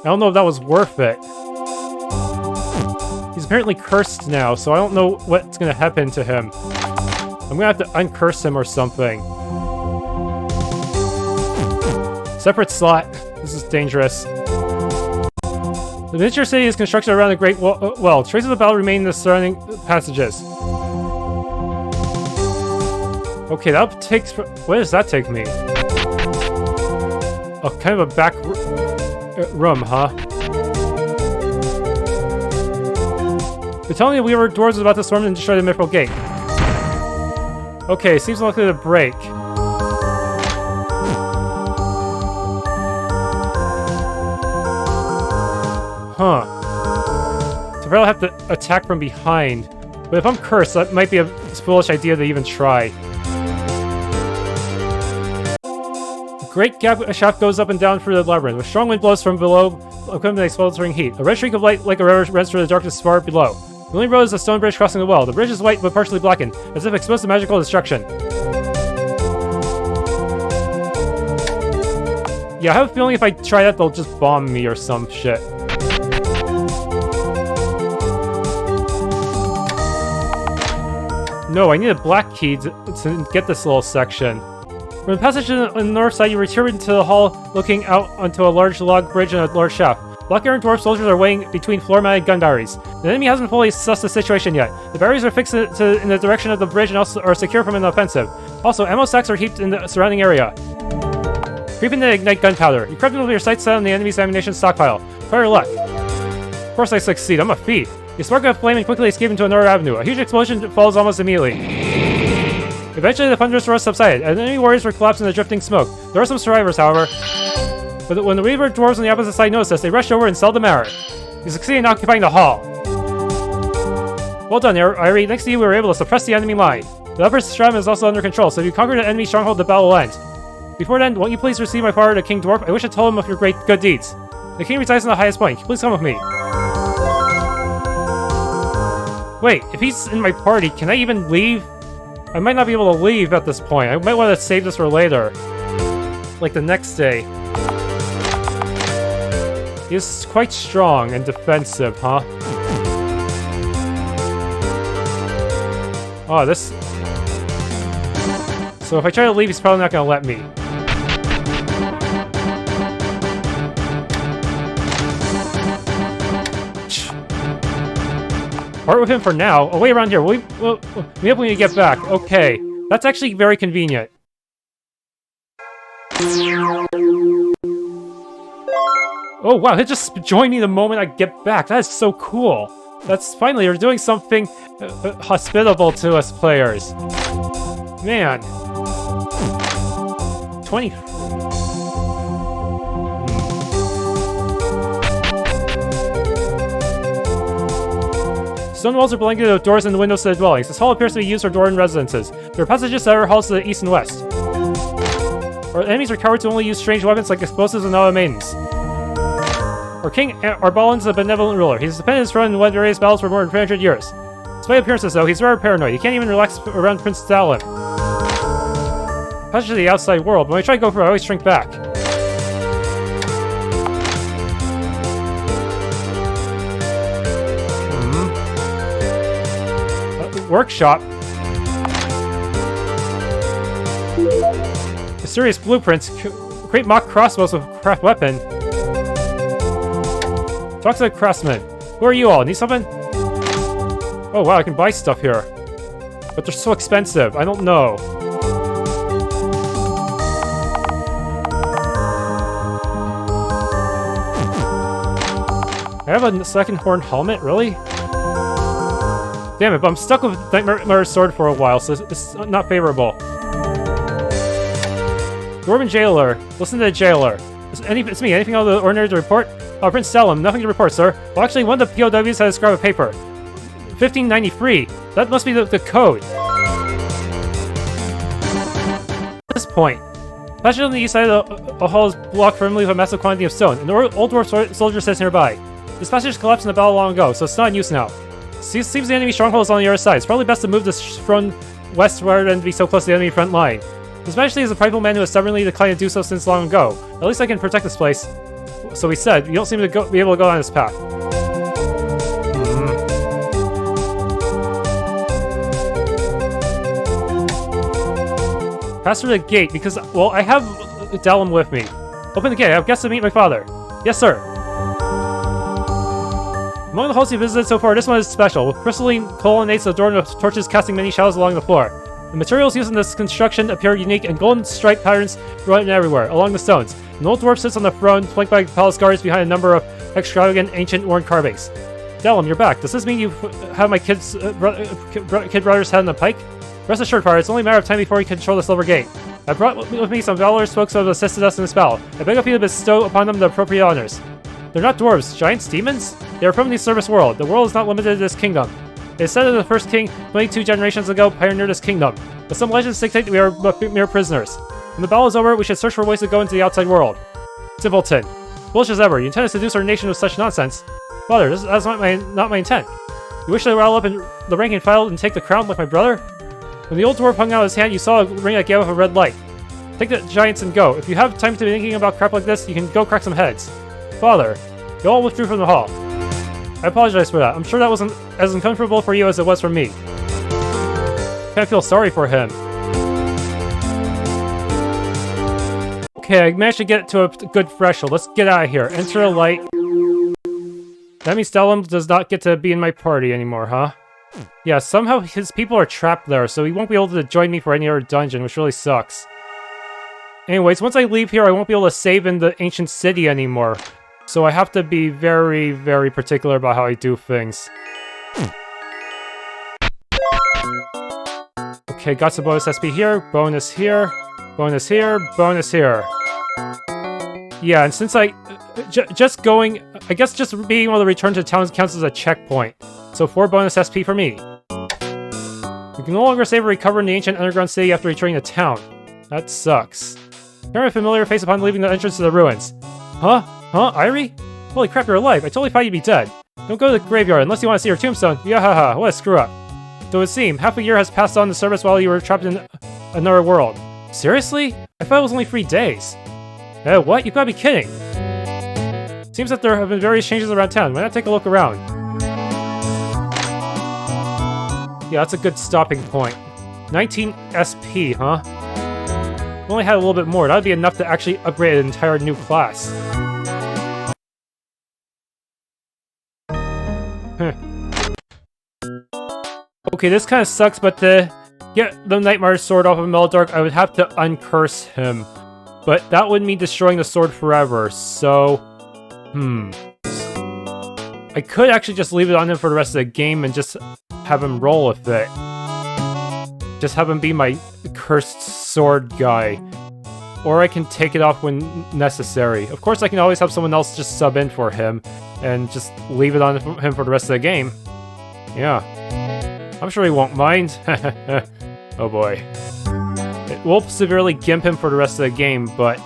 I don't know if that was worth it. He's apparently cursed now, so I don't know what's gonna happen to him. I'm gonna have to uncurse him or something. Separate slot. This is dangerous. The miniature city is constructed around a great well. Traces of battle remain in the surrounding passages. Okay, that takes... Where does that take me? Oh, kind of a back room, huh? They're telling me we were dwarves about to storm and destroy the Mithril Gate. Okay, seems likely to break. Huh. So I'll have to attack from behind. But if I'm cursed, that might be a foolish idea to even try. A great shaft goes up and down through the labyrinth, with strong wind blows from below, accompanied by sweltering heat. A red streak of light like a river runs through the darkness far below. The only road is a stone bridge crossing the well. The bridge is white but partially blackened, as if exposed to magical destruction. Yeah, I have a feeling if I try that, they'll just bomb me or some shit. No, I need a black key to get this little section. From the passage on the north side, you return into the hall, looking out onto a large log bridge and a large shaft. Black Iron Dwarf soldiers are waiting between floor-mounted gun batteries. The enemy hasn't fully sussed the situation yet. The batteries are fixed in the direction of the bridge and also are secure from an offensive. Also, ammo sacks are heaped in the surrounding area. Creep in to ignite gunpowder. You crept in with your sights set on the enemy's ammunition stockpile. Try your luck. Of course I succeed, I'm a thief. You spark a flame and quickly escape into another avenue. A huge explosion follows almost immediately. Eventually, the thunderous roar subsided, and enemy warriors were collapsed in the drifting smoke. There are some survivors, however. But when the Weaver dwarves on the opposite side noticed us, they rushed over and selled the matter. You succeeded in occupying the hall. Well done, Irie. Next to you, we were able to suppress the enemy line. The upper stratum is also under control, so if you conquer the enemy stronghold, the battle will end. Before then, won't you please receive my father, the King Dwarf? I wish to tell him of your great good deeds. The king resides on the highest point. Please come with me. Wait, if he's in my party, can I even leave? I might not be able to leave at this point. I might want to save this for later. Like the next day. He's quite strong and defensive, huh? Oh, this... So if I try to leave, he's probably not gonna let me. Part with him for now. I'll wait around here. We'll meet up when you get back. Okay. That's actually very convenient. Oh wow, he just joined me the moment I get back. That is so cool. That's finally, you're doing something hospitable to us players. Man. 20... Stone walls are blanketed with doors and the windows to the dwellings. This hall appears to be used for dwarven residences. There are passages that are halls to the east and west. Our enemies are cowards who only use strange weapons like explosives and auto maidens. Our king, Arbalin's a benevolent ruler. He's defended his throne and won various battles for more than 300 years. Despite appearances, though, he's very paranoid. He can't even relax around Prince Stalin. Passage to the outside world, but when I try to go for it, I always shrink back. Workshop. Mysterious blueprints. Create mock crossbows with craft weapon. Talk to the craftsman. Who are you all? Need something? Oh wow, I can buy stuff here. But they're so expensive. I don't know. I have a second horn helmet? Really? Damn it, but I'm stuck with Nightmare's sword for a while, so it's not favorable. Dwarven Jailer. Listen to the Jailer. It's me. Anything out of the ordinary to report? Oh, Prince Salem. Nothing to report, sir. Well, actually, one of the POWs had a scrap of paper. 1593. That must be the code. At this point, passage on the east side of the hall is blocked firmly with a massive quantity of stone. An old dwarf soldier sits nearby. This passage collapsed in the battle long ago, so it's not in use now. Seems the enemy stronghold is on the other side. It's probably best to move this throne west rather than be so close to the enemy front line. His Majesty is a prideful man who has stubbornly declined to do so since long ago. At least I can protect this place. So he said, you don't seem to be able to go on this path. Pass through the gate because, well, I have Dallum with me. Open the gate. I have guests to meet my father. Yes, sir. Among the halls you visited so far, this one is special, with crystalline colonnades adorned with torches casting many shadows along the floor. The materials used in this construction appear unique, and golden stripe patterns run everywhere, along the stones. An old dwarf sits on the throne, flanked by palace guards behind a number of extravagant, ancient, worn carvings. Dallum, you're back. Does this mean you have my kid brother's head on the pike? Rest assured, father, it's only a matter of time before we control the Silver Gate. I brought with me some valorous folks who have assisted us in this battle. I beg of you to bestow upon them the appropriate honors. They're not dwarves, giants, demons? They are from the service world. The world is not limited to this kingdom. It is said that the first king, 22 generations ago, pioneered this kingdom. But some legends dictate that we are but mere prisoners. When the battle is over, we should search for ways to go into the outside world. Simpleton. Foolish as ever, you intend to seduce our nation with such nonsense. Father, that's not my intent. You wish to rile up in the rank and file and take the crown like my brother? When the old dwarf hung out his hand, you saw a ring that gave off a red light. Take the giants and go. If you have time to be thinking about crap like this, you can go crack some heads. Father, you all withdrew from the hall. I apologize for that. I'm sure that wasn't as uncomfortable for you as it was for me. I feel sorry for him. Okay, I managed to get to a good threshold. Let's get out of here. Enter a light. That means Dallum does not get to be in my party anymore, huh? Yeah, somehow his people are trapped there, so he won't be able to join me for any other dungeon, which really sucks. Anyways, once I leave here, I won't be able to save in the ancient city anymore. So I have to be very, very particular about how I do things. Okay, got some bonus SP here, bonus here, bonus here, bonus here. Yeah, and since I guess just being able to return to town counts as a checkpoint. So 4 bonus SP for me. You can no longer save or recover in the ancient underground city after returning to town. That sucks. Turn a familiar face upon leaving the entrance to the ruins. Huh? Huh, Irie? Holy crap, you're alive. I totally thought you'd be dead. Don't go to the graveyard unless you want to see your tombstone. Yahaha, what a screw up. So it would seem, half a year has passed on the service while you were trapped in another world. Seriously? I thought it was only 3 days. What? You gotta be kidding. Seems that there have been various changes around town. Why not take a look around? Yeah, that's a good stopping point. 19 SP, huh? If only had a little bit more. That would be enough to actually upgrade an entire new class. Okay, this kind of sucks, but to get the Nightmare's sword off of Meldark, I would have to uncurse him. But that would mean destroying the sword forever, so... I could actually just leave it on him for the rest of the game and just have him roll with it. Just have him be my cursed sword guy. Or I can take it off when necessary. Of course, I can always have someone else just sub in for him and just leave it on him for the rest of the game. Yeah. I'm sure he won't mind. Oh boy. It will severely gimp him for the rest of the game, but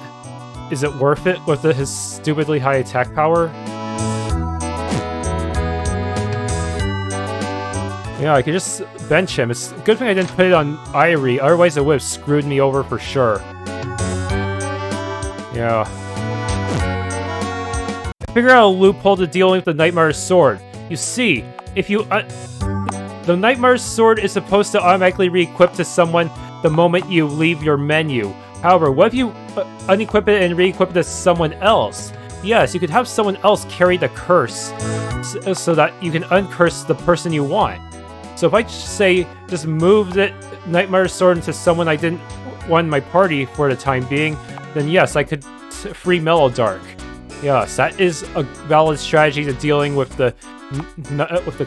is it worth it with his stupidly high attack power? Yeah, I could just bench him. It's a good thing I didn't put it on Irie, otherwise it would have screwed me over for sure. Yeah. Figure out a loophole to dealing with the Nightmare's sword. You see, if you the Nightmare's sword is supposed to automatically re-equip to someone the moment you leave your menu. However, what if you unequip it and re-equip it to someone else? Yes, you could have someone else carry the curse so that you can uncurse the person you want. So if I say just move the Nightmare's sword into someone I didn't want in my party for the time being, then yes, I could free Mellodark. Yes, that is a valid strategy to dealing with the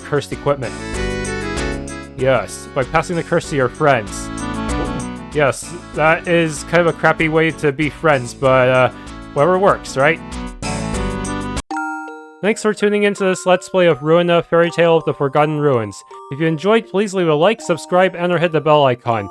cursed equipment. Yes, by passing the curse to your friends. Yes, that is kind of a crappy way to be friends, but whatever works, right? Thanks for tuning into this Let's Play of Ruina, Fairy Tale of the Forgotten Ruins. If you enjoyed, please leave a like, subscribe, and or hit the bell icon.